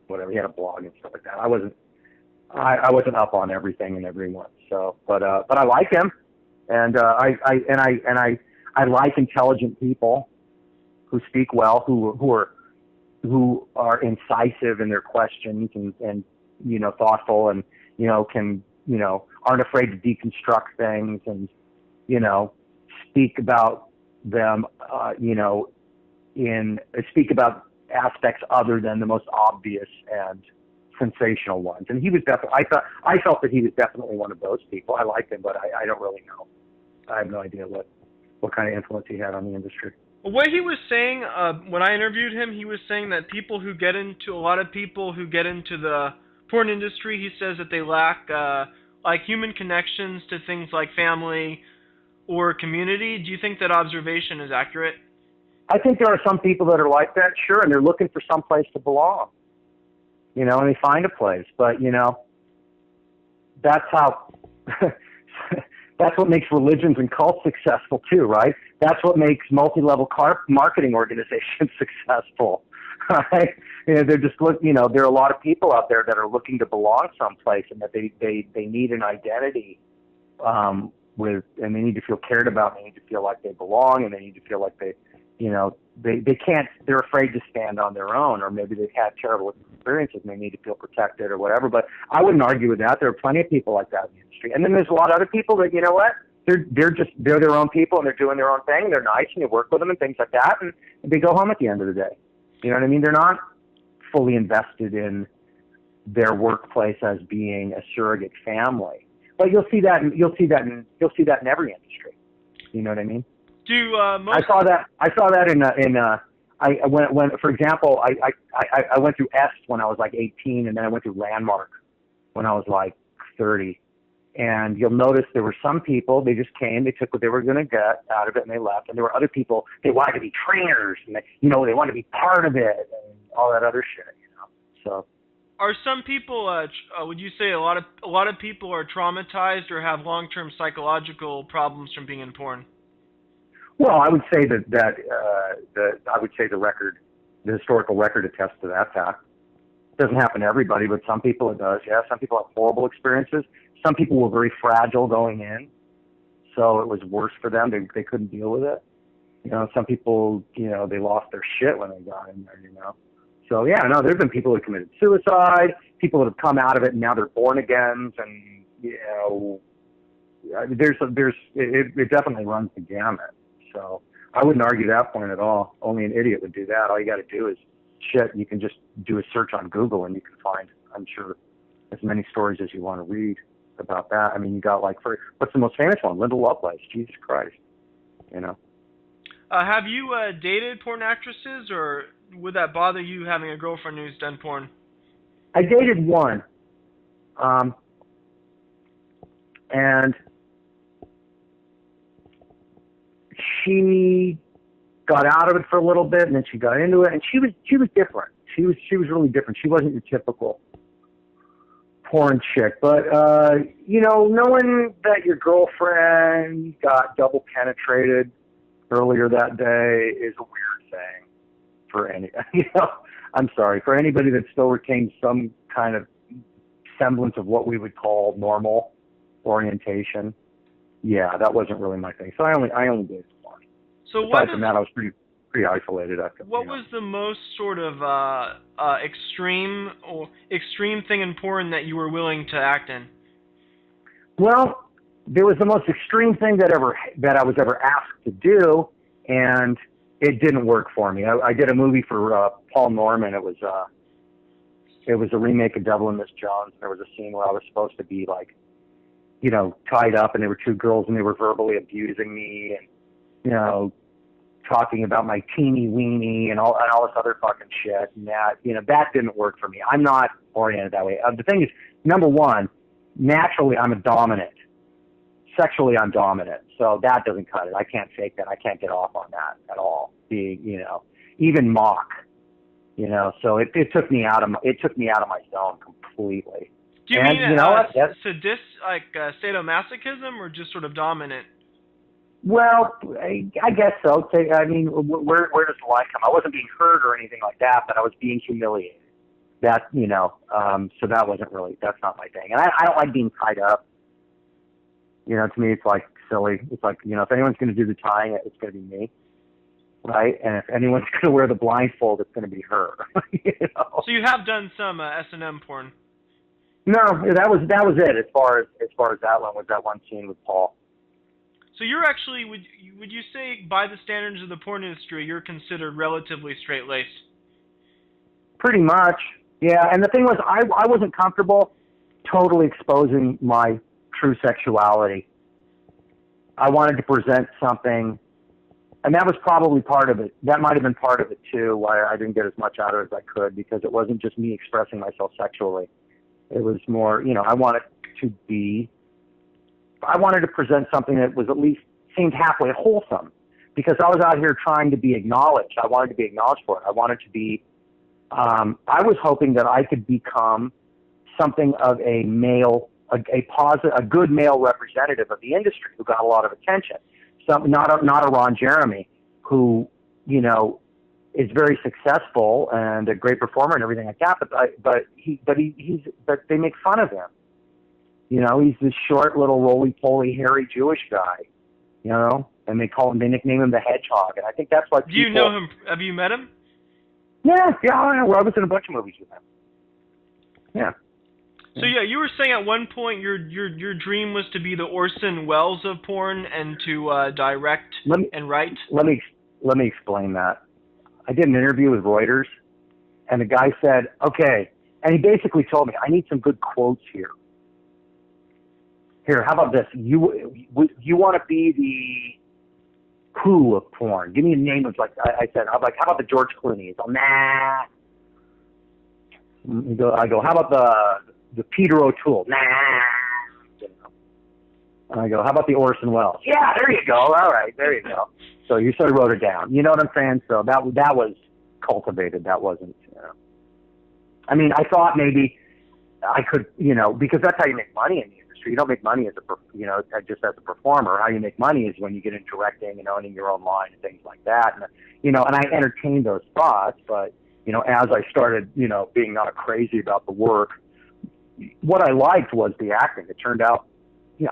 whatever. He had a blog and stuff like that. I wasn't up on everything and everyone. So, but I like him, and I like intelligent people who speak well, who are incisive in their questions and thoughtful and aren't afraid to deconstruct things and speak about them speak about aspects other than the most obvious and sensational ones. And he was definitely, I felt that he was definitely one of those people. I liked him, but I don't really know. I have no idea what kind of influence he had on the industry. What he was saying when I interviewed him, he was saying that a lot of people who get into the porn industry, he says that they lack like human connections to things like family or community. Do you think that observation is accurate? I think there are some people that are like that, sure, and they're looking for some place to belong, and they find a place. But, that's how, that's what makes religions and cults successful too, right? That's what makes multi-level marketing organizations successful, right? They're just there are a lot of people out there that are looking to belong someplace, and that they need an identity, and they need to feel cared about, and they need to feel like they belong, and they need to feel like they they can't, they're afraid to stand on their own, or maybe they've had terrible experiences and they need to feel protected or whatever. But I wouldn't argue with that. There are plenty of people like that in the industry. And then there's a lot of other people that, you know what, they're their own people and they're doing their own thing. They're nice and you work with them and things like that. And they go home at the end of the day. You know what I mean? They're not fully invested in their workplace as being a surrogate family. But you'll see that in every industry. You know what I mean? I saw that when for example, I went through Est when I was like 18, and then I went through Landmark when I was like 30. And you'll notice there were some people, they just came, they took what they were going to get out of it, and they left. And there were other people, they wanted to be trainers, and they wanted to be part of it, and all that other shit. So. Are some people? Would you say a lot of people are traumatized or have long-term psychological problems from being in porn? Well, I would say that the historical record attests to that fact. It doesn't happen to everybody, but some people it does. Yeah, some people have horrible experiences. Some people were very fragile going in, so it was worse for them. They couldn't deal with it. Some people, they lost their shit when they got in there. So yeah, no, there's been people who have committed suicide, people that have come out of it and now they're born agains, and it definitely runs the gamut. So I wouldn't argue that point at all. Only an idiot would do that. All you got to do is you can just do a search on Google and you can find, I'm sure, as many stories as you want to read about that. I mean, you got what's the most famous one? Linda Lovelace. Jesus Christ. Have you dated porn actresses, or would that bother you having a girlfriend who's done porn? I dated one. And she got out of it for a little bit, and then she got into it, and she was different. She was really different. She wasn't your typical porn chick, but knowing that your girlfriend got double penetrated earlier that day is a weird thing for I'm sorry, for anybody that still retains some kind of semblance of what we would call normal orientation. Yeah, that wasn't really my thing. So I only did one. So aside from that, I was pretty isolated. What was the most sort of extreme thing in porn that you were willing to act in? Well, there was the most extreme thing that I was ever asked to do, and it didn't work for me. I did a movie for Paul Norman. It was a remake of Devil and Miss Jones. There was a scene where I was supposed to be tied up, and there were two girls, and they were verbally abusing me, and talking about my teeny weeny and all this other fucking shit. And that didn't work for me. I'm not oriented that way. The thing is, number one, naturally I'm a dominant. Sexually I'm dominant, so that doesn't cut it. I can't fake that. I can't get off on that at all. Being, even mock, so it took me out of my zone completely. Do you mean sadomasochism, or just sort of dominant? Well, I guess so. I mean, where does the line come? I wasn't being hurt or anything like that, but I was being humiliated. That, so that wasn't really, that's not my thing. And I don't like being tied up. To me, it's like silly. It's like, if anyone's going to do the tying, it's going to be me. Right? And if anyone's going to wear the blindfold, it's going to be her. So you have done some S&M porn? No, that was it. As far as that one was, that one scene with Paul. So you're actually, would you say, by the standards of the porn industry, you're considered relatively straight-laced? Pretty much, yeah. And the thing was, I wasn't comfortable totally exposing my true sexuality. I wanted to present something, and that was probably part of it. That might have been part of it, too, why I didn't get as much out of it as I could, because it wasn't just me expressing myself sexually. It was more, I wanted to present something that was at least seemed halfway wholesome, because I was out here trying to be acknowledged. I wanted to be acknowledged for it. I wanted to be, I was hoping that I could become something of a male, a good male representative of the industry who got a lot of attention. Not a Ron Jeremy who, is very successful and a great performer and everything like that, but they make fun of him. He's this short, little, roly-poly, hairy Jewish guy. you know, and they nickname him the Hedgehog, and I think that's why people. Do you know him? Have you met him? Yeah, I was in a bunch of movies with him. Yeah. So yeah, you were saying at one point your dream was to be the Orson Welles of porn and to direct and write. Let me explain that. I did an interview with Reuters, and the guy said, "Okay," and he basically told me, "I need some good quotes here. Here, how about this? You want to be the who of porn? Give me a name of I said, I'm like, how about the George Clooney? He's like, nah. I go, how about the Peter O'Toole? Nah. And I go, how about the Orson Welles? Yeah, there you go. All right, there you go. So you sort of wrote it down. You know what I'm saying? So that was cultivated. That wasn't. I mean, I thought maybe I could, because that's how you make money in the industry. You don't make money as just as a performer. How you make money is when you get into directing and owning your own line and things like that. And and I entertained those thoughts, but as I started, being not crazy about the work, what I liked was the acting. It turned out,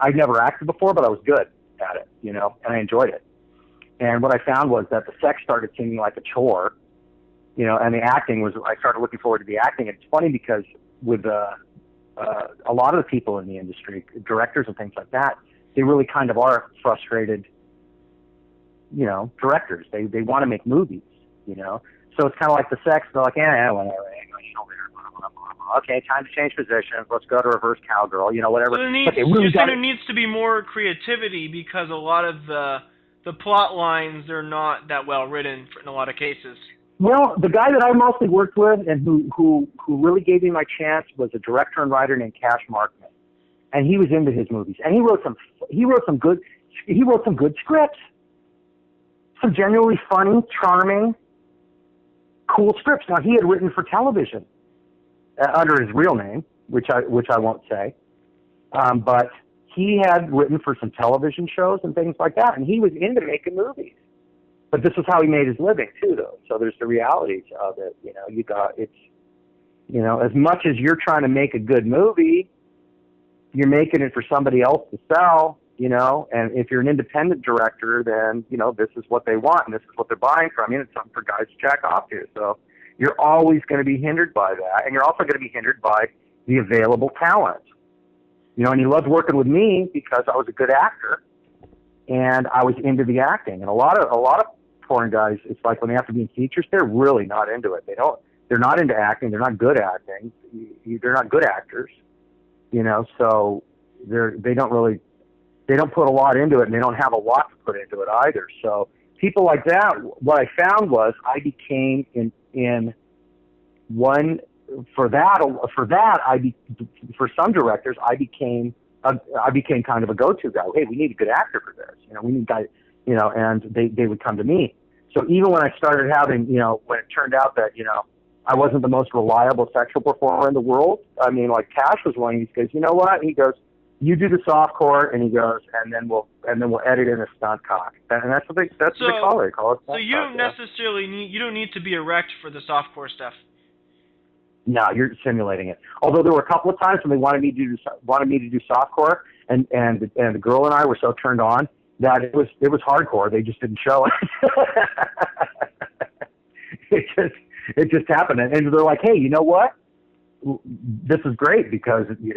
I'd never acted before, but I was good at it, and I enjoyed it. And what I found was that the sex started seeming like a chore, and the acting I started looking forward to the acting. And it's funny because with a lot of the people in the industry, directors and things like that, they really kind of are frustrated, directors. They want to make movies, So it's kind of like the sex. They're like, whatever. Okay, time to change positions. Let's go to reverse cowgirl. Whatever. You're saying there needs to be more creativity because a lot of the plot lines are not that well written in a lot of cases. Well, the guy that I mostly worked with and who really gave me my chance was a director and writer named Cash Markman, and he was into his movies, and he wrote some good scripts, some genuinely funny, charming, cool scripts. Now he had written for television under his real name, which I won't say, but he had written for some television shows and things like that, and he was into making movies. But this is how he made his living too, though. So there's the realities of it. As much as you're trying to make a good movie, you're making it for somebody else to sell. And if you're an independent director, then this is what they want and this is what they're buying from you. And it's something for guys to jack off to. So you're always going to be hindered by that, and you're also going to be hindered by the available talent. And he loved working with me because I was a good actor, and I was into the acting. And a lot of porn guys, it's like when they have to be in features, they're really not into it. They're not into acting. They're not good at acting. They're not good actors. So they don't put a lot into it, and they don't have a lot to put into it either. So people like that, what I found was I became for some directors, I became kind of a go-to guy. Hey, we need a good actor for this. We need guys, and they would come to me. So even when I started having, when it turned out that, I wasn't the most reliable sexual performer in the world. I mean, like Cash was one. He goes, you know what? He goes, you do the softcore, and he goes, and then we'll edit in a stunt cock. And that's what they call it. They call it. So you don't necessarily need to be erect for the softcore stuff. No, you're simulating it. Although there were a couple of times when they wanted me to do softcore, and the girl and I were so turned on that it was hardcore. They just didn't show it. It just happened, and they're like, hey, you know what? This is great because these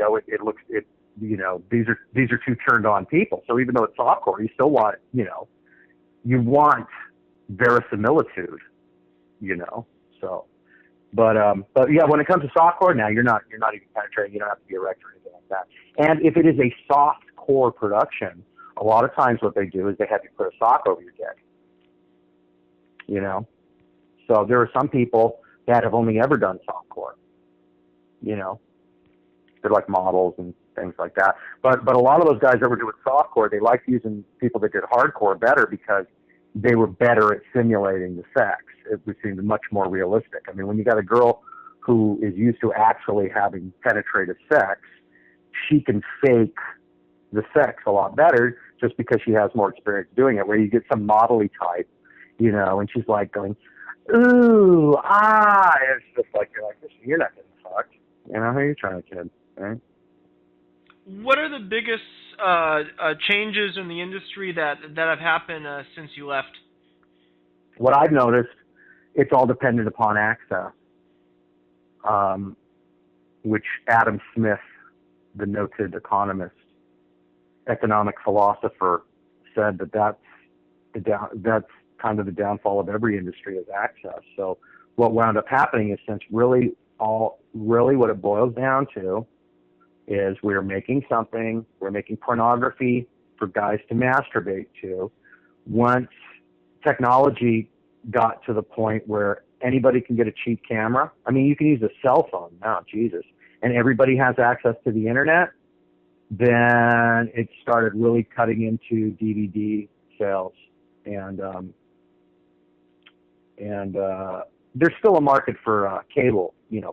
are two turned on people. So even though it's softcore, you still want you want verisimilitude, So. But yeah, when it comes to softcore, now you're not even penetrating. You don't have to be erect or anything like that. And if it is a softcore production, a lot of times what they do is they have you put a sock over your dick. So there are some people that have only ever done softcore. They're like models and things like that. But a lot of those guys that were doing softcore, they liked using people that did hardcore better because they were better at simulating the sex. It seemed much more realistic. I mean, when you got a girl who is used to actually having penetrative sex, she can fake the sex a lot better just because she has more experience doing it, where you get some modelly type, and she's like going, ooh, ah, and it's just like, you're not getting fucked. Who are you trying to kid, right? What are the biggest changes in the industry that have happened since you left? What I've noticed, it's all dependent upon access, um, which Adam Smith, the noted economist, economic philosopher, said that's kind of the downfall of every industry is access. So what wound up happening is, since really what it boils down to is we're making pornography for guys to masturbate to. Once technology got to the point where anybody can get a cheap camera, I mean, you can use a cell phone now, Jesus, and everybody has access to the internet, then it started really cutting into DVD sales. And there's still a market for cable,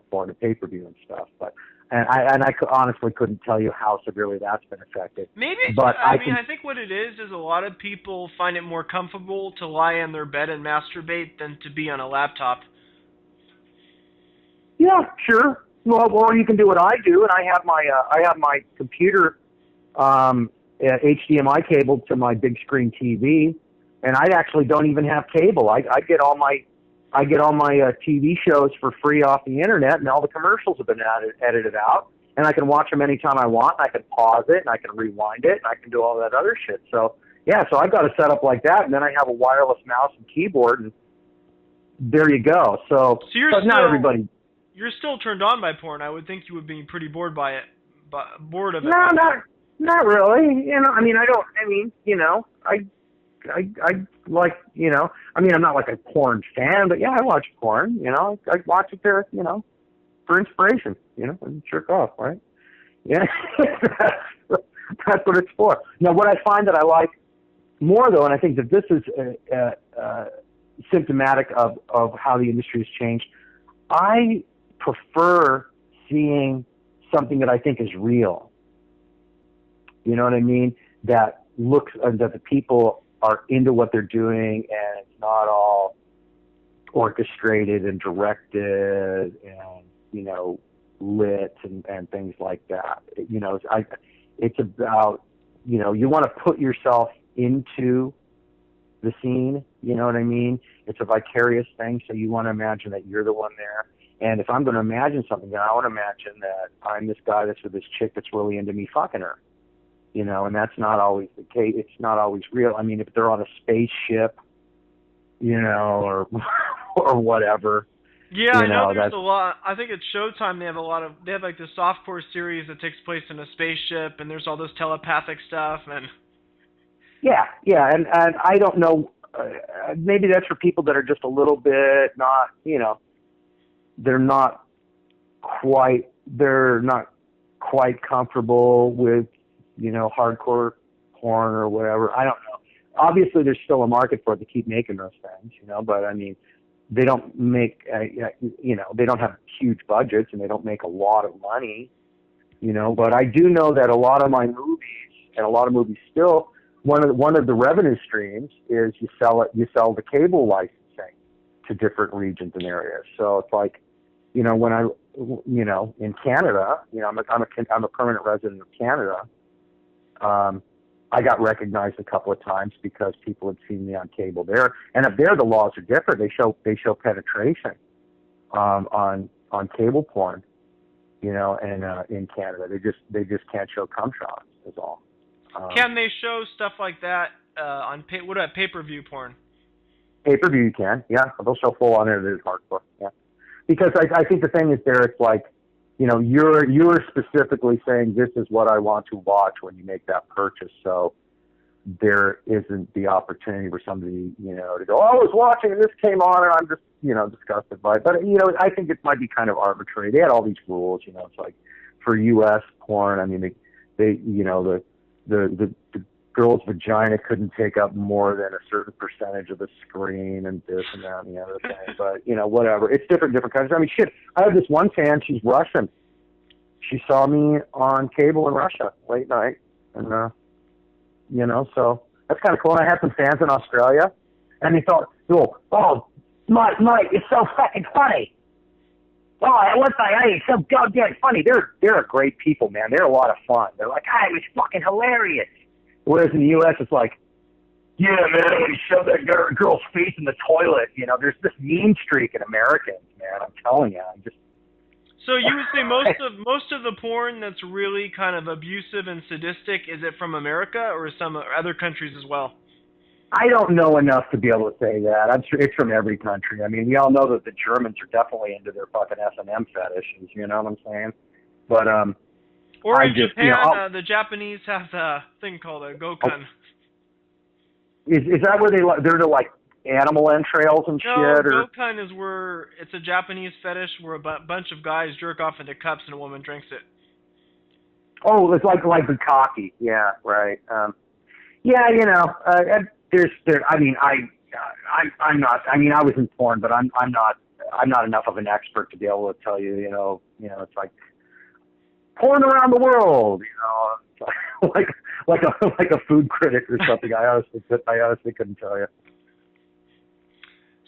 porn and pay-per-view and stuff, but I honestly couldn't tell you how severely that's been affected. Maybe, but I think what it is a lot of people find it more comfortable to lie in their bed and masturbate than to be on a laptop. Yeah, sure. Well, you can do what I do, and I have my computer HDMI cable to my big screen TV, and I actually don't even have cable. I get all my TV shows for free off the internet, and all the commercials have been edited out, and I can watch them anytime I want. I can pause it, and I can rewind it, and I can do all that other shit. So yeah, so I've got a setup like that, and then I have a wireless mouse and keyboard, and there you go. So but not everybody. You're still turned on by porn. I would think you would be pretty bored by it, bored of it. No, not really. I mean, I like, I mean, I'm not like a porn fan, but yeah, I watch porn, I watch it there, for inspiration, and jerk off, right? Yeah, that's what it's for. Now, what I find that I like more, though, and I think that this is symptomatic of how the industry has changed, I prefer seeing something that I think is real. You know what I mean? That looks, that the people are into what they're doing, and it's not all orchestrated and directed and, lit and things like that. It's about, you want to put yourself into the scene, you know what I mean? It's a vicarious thing, so you want to imagine that you're the one there. And if I'm going to imagine something, then I want to imagine that I'm this guy that's with this chick that's really into me fucking her. And that's not always the case. It's not always real. I mean, if they're on a spaceship, or whatever. Yeah, I know there's a lot. I think at Showtime they have like the softcore series that takes place in a spaceship, and there's all this telepathic stuff, and. Yeah, and I don't know. Maybe that's for people that are just a little bit not, they're not quite comfortable with, hardcore porn or whatever. I don't know. Obviously, there's still a market for it to keep making those things, but I mean, they don't make, they don't have huge budgets and they don't make a lot of money, but I do know that a lot of my movies still, one of the revenue streams is you sell the cable licensing to different regions and areas. So it's like, when I, in Canada, I'm a permanent resident of Canada. I got recognized a couple of times because people had seen me on cable there, and up there the laws are different. They show penetration on cable porn, and in Canada they just can't show cum shots. Is all. Can they show stuff like that on what about pay-per-view porn? Pay-per-view you can, yeah. They'll show full on edited hardcore, yeah. Because I think the thing is there, it's like, you're specifically saying this is what I want to watch when you make that purchase. So there isn't the opportunity for somebody, to go, I was watching and this came on and I'm just, disgusted by it. But, I think it might be kind of arbitrary. They had all these rules, it's like for U.S. porn, I mean, they the girl's vagina couldn't take up more than a certain percentage of the screen and this and that and the other thing. But, whatever. It's different countries. I mean, shit, I have this one fan, she's Russian. She saw me on cable in Russia late night. And, so that's kind of cool. And I have some fans in Australia. And they thought, oh, Mike, it's so fucking funny. Oh, what's that? Hey, so goddamn funny. They're great people, man. They're a lot of fun. They're like, hey, it was fucking hilarious. Whereas in the U.S., it's like, yeah, man, when you shove that girl's face in the toilet, you know, there's this mean streak in Americans, man. I'm telling you, I'm just. So you would say most of the porn that's really kind of abusive and sadistic, is it from America or some other countries as well? I don't know enough to be able to say that. I'm sure it's from every country. I mean, we all know that the Germans are definitely into their fucking S&M fetishes. You know what I'm saying? But or in just, Japan, you know, the Japanese have the thing called a gokun. Is that where they're to like animal entrails and No, shit? Or gokun is where it's a Japanese fetish where a bunch of guys jerk off into cups and a woman drinks it. oh, it's like bukkake. Yeah, right. Yeah, you know, I mean, I'm not. I mean, I was in porn, but I'm not enough of an expert to be able to tell you. You know, it's like porn around the world. You know, like a food critic or something. I honestly couldn't tell you.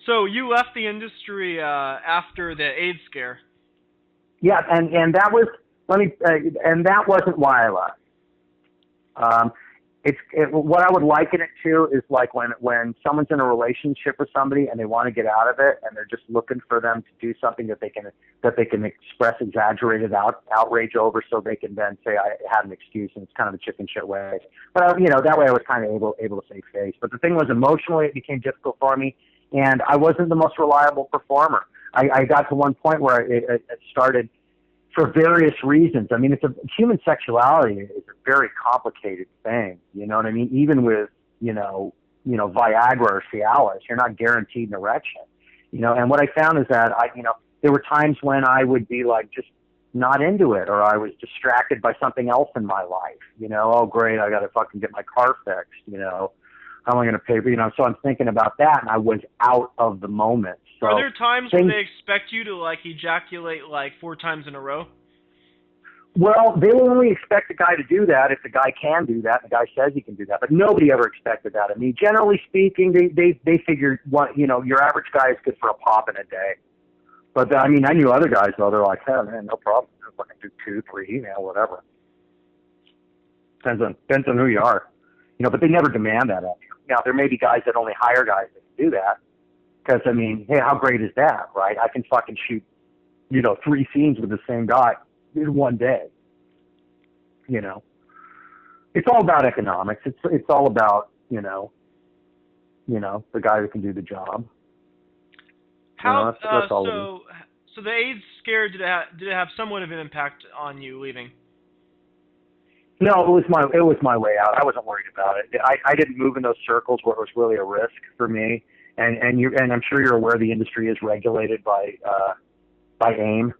So you left the industry after the AIDS scare. Yeah, and that was and that wasn't why I left. What I would liken it to is like when someone's in a relationship with somebody and they want to get out of it and they're just looking for them to do something that they can express exaggerated outrage over, so they can then say I had an excuse, and it's kind of a chicken shit way. But you know, that way I was kind of able to save face. But the thing was, emotionally it became difficult for me, and I wasn't the most reliable performer. I got to one point where it started, for various reasons. I mean, human sexuality is a very complicated thing. You know what I mean? Even with, you know, Viagra or Cialis, you're not guaranteed an erection. You know, and what I found is that there were times when I would be like just not into it, or I was distracted by something else in my life. You know, oh great, I got to fucking get my car fixed. You know, how am I going to pay? You know, so I'm thinking about that, and I was out of the moment. So are there times when they expect you to like ejaculate like 4 times in a row? Well, they will only expect the guy to do that if the guy can do that, and the guy says he can do that. But nobody ever expected that of me. Generally speaking, they figured your average guy is good for a pop in a day. But I mean, I knew other guys though. They're like, hey man, no problem. I can do 2, 3, whatever. Depends on who you are, But they never demand that of you. Now there may be guys that only hire guys that can do that. Because, I mean, hey, how great is that, right? I can fucking shoot, 3 scenes with the same guy in one day. It's all about economics. It's all about, the guy who can do the job. How, that's all so the AIDS scare, did it have somewhat of an impact on you leaving? No, it was my way out. I wasn't worried about it. I didn't move in those circles where it was really a risk for me. And I'm sure you're aware the industry is regulated by AIM,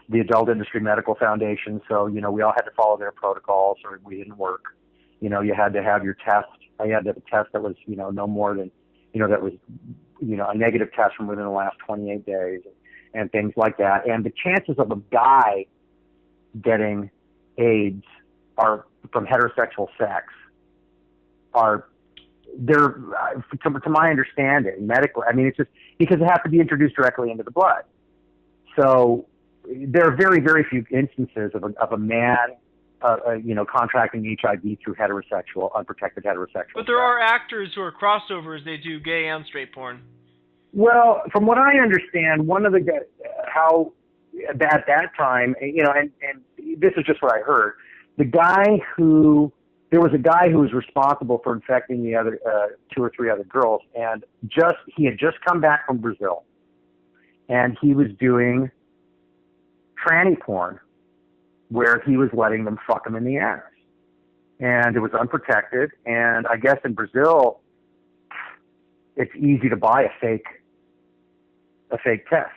the Adult Industry Medical Foundation. So we all had to follow their protocols, or we didn't work. You had to have your test. I had to have a test that was no more than that was a negative test from within the last 28 days, and things like that. And the chances of a guy getting AIDS are from heterosexual sex are. They're, to my understanding, medically, I mean, it's just because it has to be introduced directly into the blood. So there are very, very few instances of a man, contracting HIV through unprotected heterosexual. But there are actors who are crossovers. They do gay and straight porn. Well, from what I understand, one of the how at that time, and this is just what I heard, there was a guy who was responsible for infecting the other 2 or 3 other girls, and he had just come back from Brazil, and he was doing tranny porn where he was letting them fuck him in the ass, and it was unprotected. And I guess in Brazil, it's easy to buy a fake test,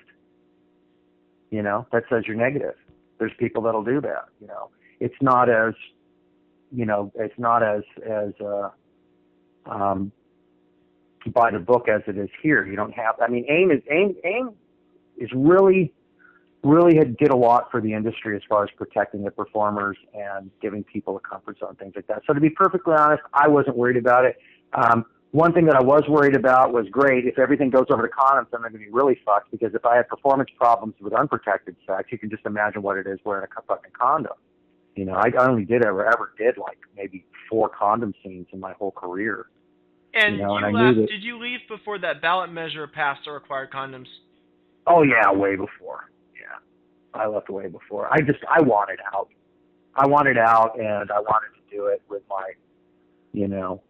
that says you're negative. There's people that'll do that. It's not as by the book as it is here. You don't have. I mean, AIM is really did a lot for the industry as far as protecting the performers and giving people a comfort zone, things like that. So to be perfectly honest, I wasn't worried about it. one thing that I was worried about was, great, if everything goes over to condoms, I'm going to be really fucked, because if I had performance problems with unprotected sex, you can just imagine what it is wearing a fucking condom. You know, I only ever did like maybe 4 condom scenes in my whole career. And you know, and I left, knew that, did you leave before that ballot measure passed to require condoms? oh yeah, way before. Yeah, I left way before. I wanted out. I wanted out, and I wanted to do it with my, you know,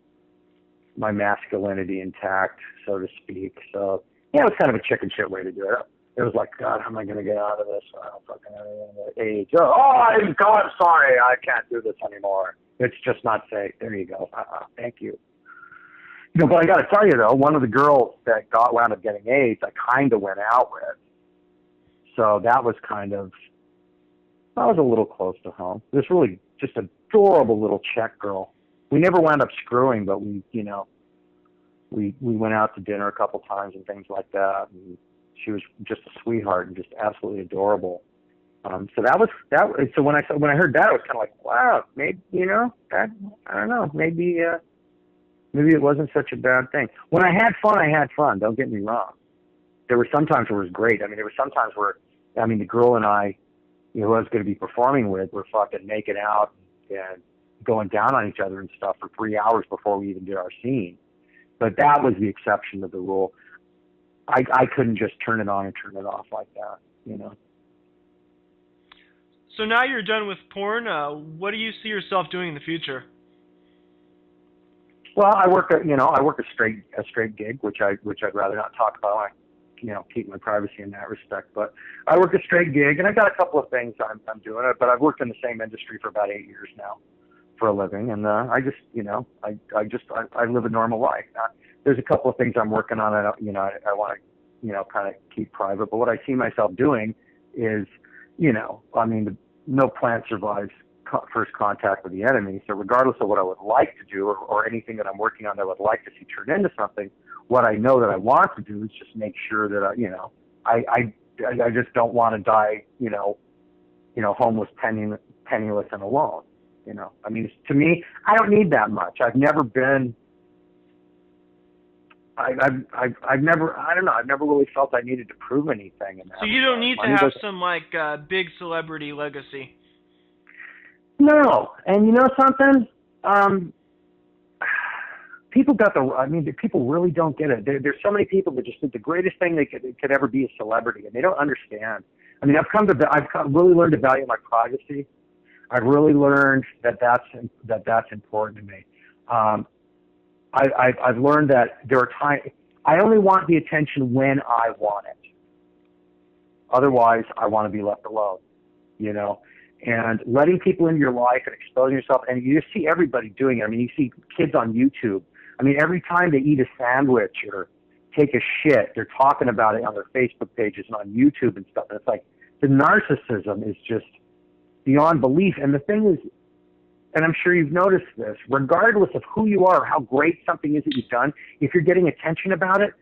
my masculinity intact, so to speak. So yeah, it was kind of a chicken shit way to do it. It was like, God, how am I going to get out of this? I don't fucking have any age. I'm sorry, I can't do this anymore. It's just not safe. There you go. Thank you. You know, but I got to tell you though, one of the girls that wound up getting AIDS, I kind of went out with. So that was I was a little close to home. This really just adorable little Czech girl. We never wound up screwing, but we went out to dinner a couple times and things like that. And she was just a sweetheart and just absolutely adorable. So that was. So when I heard that, I was kind of like, wow, maybe, you know, that, I don't know, maybe it wasn't such a bad thing. When I had fun. Don't get me wrong. There were some times where it was great. I mean, there were some times where, I mean, the girl and I, you know, who I was going to be performing with, were fucking making out and going down on each other and stuff for 3 hours before we even did our scene. But that was the exception to the rule. I couldn't just turn it on and turn it off like that, you know. So now you're done with porn. What do you see yourself doing in the future? Well, I work a straight gig, which I'd rather not talk about. I, you know, keep my privacy in that respect. But I work a straight gig, and I got a couple of things I'm doing. But I've worked in the same industry for about 8 years now, for a living, and I just, you know, I live a normal life. There's a couple of things I'm working on. I want to, you know, kind of keep private. But what I see myself doing is, you know, I mean, no plant survives first contact with the enemy. So regardless of what I would like to do, or anything that I'm working on that I would like to see turn into something, what I know that I want to do is just make sure that I just don't want to die, you know, homeless, penniless, and alone. You know, I mean, to me, I don't need that much. I've never been. I've never really felt I needed to prove anything in that. So you don't need to have some big celebrity legacy. No, and you know something? People people really don't get it. There's so many people that just think the greatest thing they could ever be a celebrity, and they don't understand. I mean, I've really learned to value my privacy. I've really learned that's important to me. I've learned that there are times I only want the attention when I want it. Otherwise, I want to be left alone. You know. And letting people into your life and exposing yourself, and you just see everybody doing it. I mean, you see kids on YouTube. I mean, every time they eat a sandwich or take a shit, they're talking about it on their Facebook pages and on YouTube and stuff. And it's like, the narcissism is just beyond belief. And the thing is, and I'm sure you've noticed this, regardless of who you are or how great something is that you've done, if you're getting attention about it,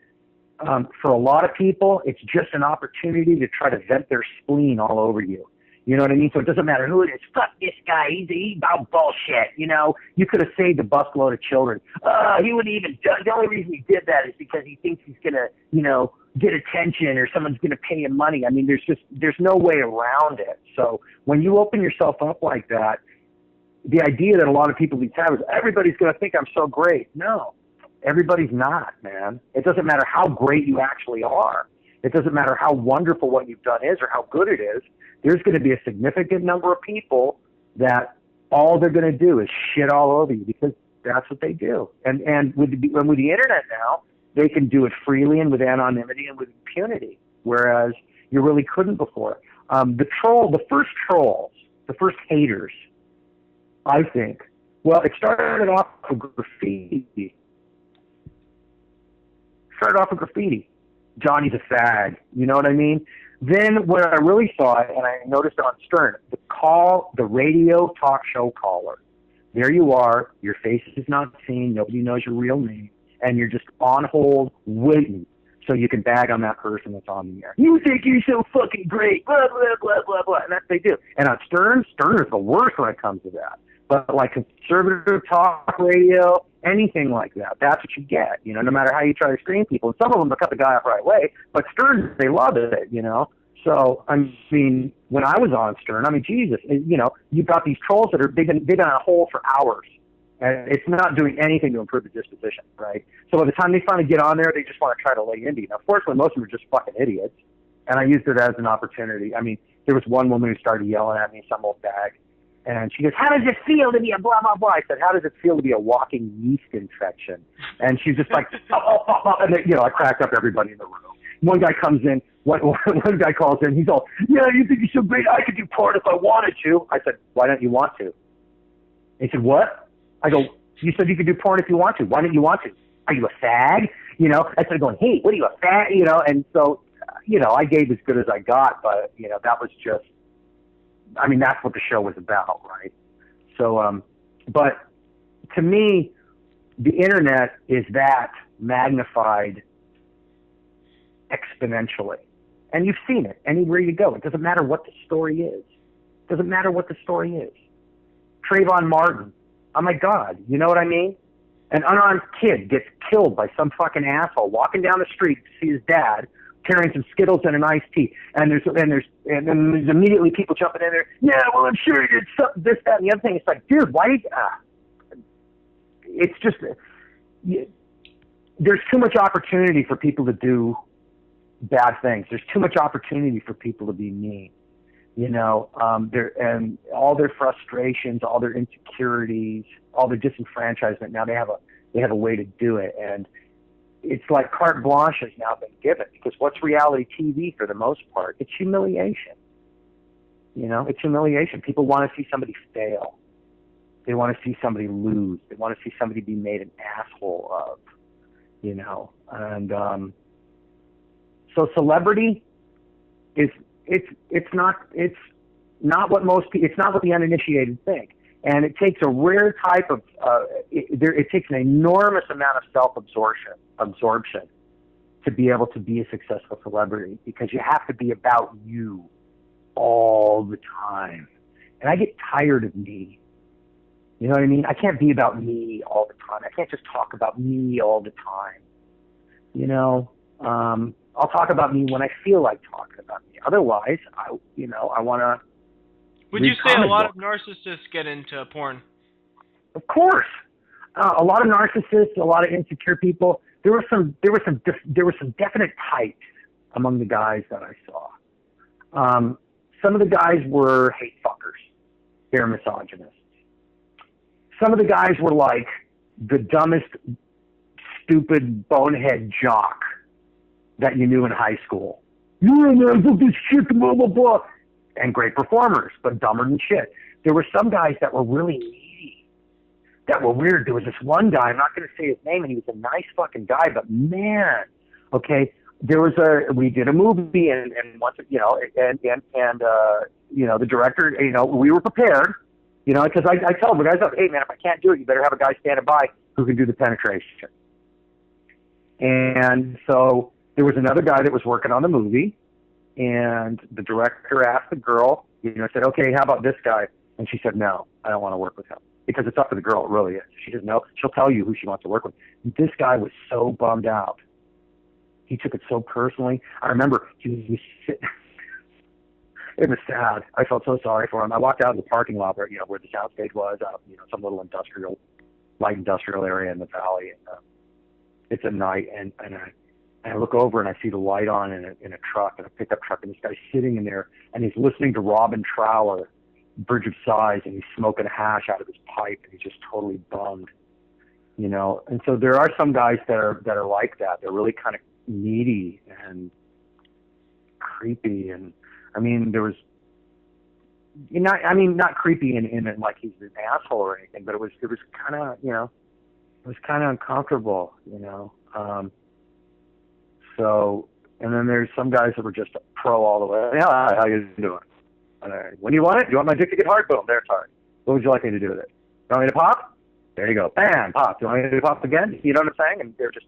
for a lot of people, it's just an opportunity to try to vent their spleen all over you. You know what I mean? So it doesn't matter who it is. Fuck this guy. He's about bullshit. You know, you could have saved a busload of children. He wouldn't even. The only reason he did that is because he thinks he's gonna, you know, get attention or someone's gonna pay him money. I mean, there's no way around it. So when you open yourself up like that, the idea that a lot of people have is everybody's gonna think I'm so great. No, everybody's not, man. It doesn't matter how great you actually are. It doesn't matter how wonderful what you've done is or how good it is. There's going to be a significant number of people that all they're going to do is shit all over you, because that's what they do. And with the internet now, they can do it freely and with anonymity and with impunity, whereas you really couldn't before. The first haters, I think, well, it started off with graffiti. Johnny's a fag. You know what I mean? Then when I really saw it, and I noticed it on Stern, the radio talk show caller. There you are. Your face is not seen. Nobody knows your real name. And you're just on hold waiting so you can bag on that person that's on the air. You think you're so fucking great, blah, blah, blah, blah, blah. And that's what they do. And on Stern is the worst when it comes to that. But like conservative talk radio, anything like that. That's what you get, you know, no matter how you try to screen people. And some of them will cut the guy off right away, but Stern, they love it, you know. So, I mean, when I was on Stern, I mean, Jesus, you know, you've got these trolls that they've been on a hole for hours. And it's not doing anything to improve the disposition, right? So by the time they finally get on there, they just want to try to lay into you. Now, fortunately, most of them are just fucking idiots. And I used it as an opportunity. I mean, there was one woman who started yelling at me, some old bag. And she goes, how does it feel to be a blah, blah, blah? I said, how does it feel to be a walking yeast infection? And she's just like, and then, you know, I cracked up everybody in the room. One guy comes in, one guy calls in, he's all, yeah, you think you're so great, I could do porn if I wanted to. I said, why don't you want to? He said, what? I go, you said you could do porn if you want to. Why don't you want to? Are you a fag? You know, instead of going, hey, what are you, a fag? You know, and so, you know, I gave as good as I got, but, you know, that was just, I mean, that's what the show was about, right? So, but to me, the internet is that magnified exponentially. And you've seen it anywhere you go. It doesn't matter what the story is. It doesn't matter what the story is. Trayvon Martin, oh my God, you know what I mean? An unarmed kid gets killed by some fucking asshole walking down the street to see his dad carrying some Skittles and an iced tea, and there's immediately people jumping in there. Yeah, well, I'm sure he did something, this, that, and the other thing. It's like, dude, why? It's just there's too much opportunity for people to do bad things. There's too much opportunity for people to be mean. You know, and all their frustrations, all their insecurities, all their disenfranchisement. Now they have a way to do it, and it's like carte blanche has now been given, because what's reality TV for the most part? It's humiliation. You know, it's humiliation. People want to see somebody fail. They want to see somebody lose. They want to see somebody be made an asshole of, you know. And so celebrity is it's not what most people, it's not what the uninitiated think. And it takes a rare type of, it takes an enormous amount of self-absorption to be able to be a successful celebrity, because you have to be about you all the time. And I get tired of me. You know what I mean? I can't be about me all the time. I can't just talk about me all the time. You know, I'll talk about me when I feel like talking about me. Otherwise, I want to. Would you say a lot of narcissists get into porn? Of course, a lot of narcissists, a lot of insecure people. There were some definite types among the guys that I saw. Some of the guys were hate fuckers. They're misogynists. Some of the guys were like the dumbest, stupid, bonehead jock that you knew in high school. You know, this shit, blah, blah, blah. And great performers, but dumber than shit. There were some guys that were really needy, that were weird. There was this one guy, I'm not going to say his name, and he was a nice fucking guy, but man, okay, we did a movie, and once, you know, and you know, the director, you know, we were prepared, you know, because I tell the guys, hey man, if I can't do it, you better have a guy standing by who can do the penetration. And so there was another guy that was working on the movie, and the director asked the girl, you know, said, okay, how about this guy? And she said, no, I don't want to work with him, because it's up to the girl. It really is. She says, no, she'll tell you who she wants to work with. And this guy was so bummed out. He took it so personally. I remember he was sitting. It was sad. I felt so sorry for him. I walked out in the parking lot where, you know, where the soundstage was, you know, some little light industrial area in the valley. And it's at night, and I look over and I see the light on in a truck, in a pickup truck, and this guy's sitting in there, and he's listening to Robin Trower, Bridge of Sighs, and he's smoking hash out of his pipe, and he's just totally bummed, you know. And so there are some guys that are like that. They're really kind of needy and creepy, and I mean, there was, you know, I mean, not creepy in like he's an asshole or anything, but it was kind of, you know, it was kind of uncomfortable, you know. So, and then there's some guys that were just pro all the way. Yeah, how you doing? When do you want it? Do you want my dick to get hard? Boom, there it's hard. What would you like me to do with it? You want me to pop? There you go. Bam, pop. Do you want me to pop again? You know what I'm saying? And they're just,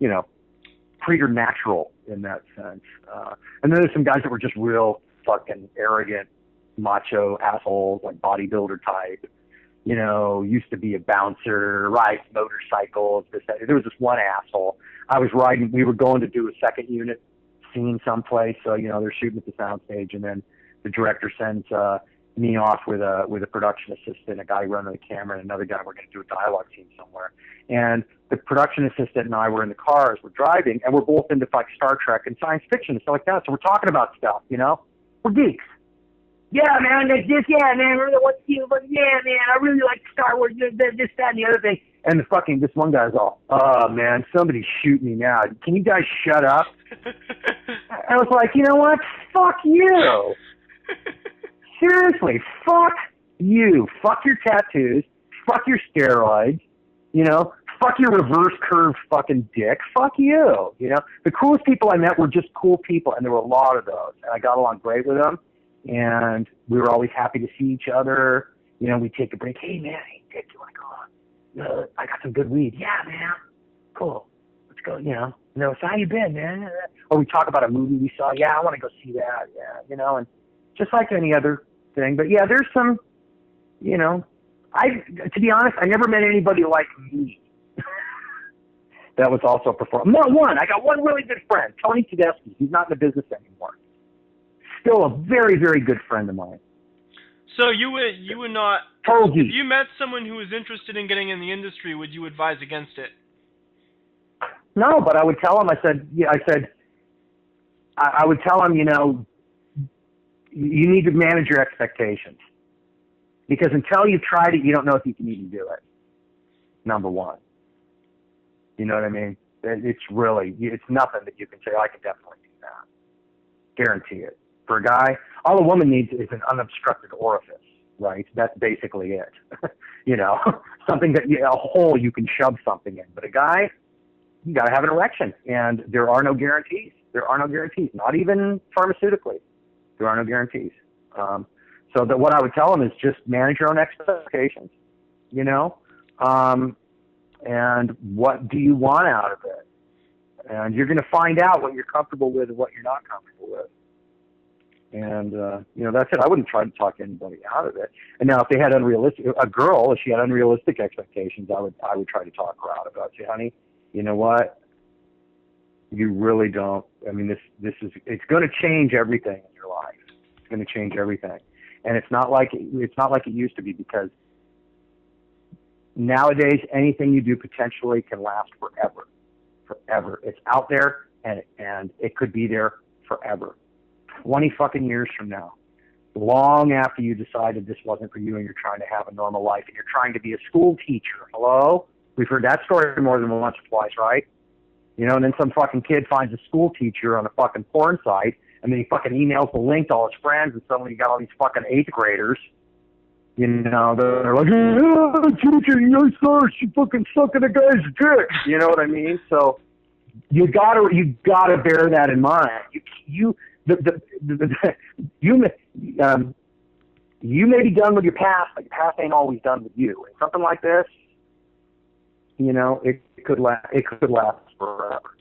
you know, preternatural in that sense. And then there's some guys that were just real fucking arrogant, macho assholes, like bodybuilder type. used to be a bouncer, rides motorcycles, this, that. There was this one asshole. I was riding, we were going to do a second unit scene someplace, so, they're shooting at the soundstage, and then the director sends me off with a production assistant, a guy running the camera, and another guy, we're going to do a dialogue scene somewhere. And the production assistant and I were in the car as we're driving, and we're both into like Star Trek and science fiction and stuff like that, so we're talking about stuff, We're geeks. Yeah, man, yeah, man, I really want to see it, but yeah, man, I really like Star Wars, this, that, and the other thing. And this one guy's all, oh, man, somebody's shooting me now. Can you guys shut up? I was like, you know what? Fuck you. Seriously, fuck you. Fuck your tattoos. Fuck your steroids. Fuck your reverse curve fucking dick. Fuck you. The coolest people I met were just cool people, and there were a lot of those. And I got along great with them. And we were always happy to see each other. We'd take a break. Hey, man, Dick, you want to go on? I got some good weed. Yeah, man. Cool. Let's go, so how you been, man? Or we talk about a movie we saw. Yeah, I want to go see that. Yeah, and just like any other thing. But, yeah, there's some, to be honest, I never met anybody like me that was also performing. I got one really good friend, Tony Tedeschi. He's not in the business anymore. Still a very, very good friend of mine. So you would not, Told if you met someone who was interested in getting in the industry, would you advise against it? No, but I would tell him, I would tell him, you need to manage your expectations. Because until you've tried it, you don't know if you can even do it. Number one. You know what I mean? It's nothing that you can say, I can definitely do that. Guarantee it. For a guy, all a woman needs is an unobstructed orifice, right? That's basically it. Something that, a hole you can shove something in. But a guy, you got to have an erection. And there are no guarantees. Not even pharmaceutically. There are no guarantees. So that what I would tell him is just manage your own expectations, and what do you want out of it? And you're going to find out what you're comfortable with and what you're not comfortable with. And, that's it. I wouldn't try to talk anybody out of it. And now if they had if she had unrealistic expectations, I would try to talk her out about it. Say, honey, you know what? You really don't. I mean, it's going to change everything in your life. It's going to change everything. And it's not like it used to be, because nowadays anything you do potentially can last forever. Forever. It's out there and it could be there forever. 20 fucking years from now, long after you decided this wasn't for you and you're trying to have a normal life and you're trying to be a school teacher. Hello? We've heard that story more than once or twice, right? And then some fucking kid finds a school teacher on a fucking porn site, and then he fucking emails the link to all his friends, and suddenly you got all these fucking 8th graders, they're like, yeah, teacher, she fucking sucking a guy's dick. You know what I mean? So you gotta bear that in mind. You may be done with your past, but your past ain't always done with you. And something like this, it could last forever.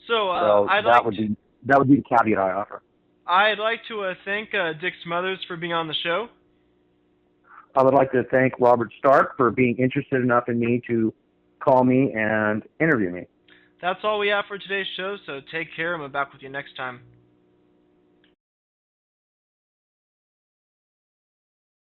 So that would be the caveat I offer. I'd like to thank Dick Smothers for being on the show. I would like to thank Robert Stark for being interested enough in me to call me and interview me. That's all we have for today's show, so take care, and we'll be back with you next time.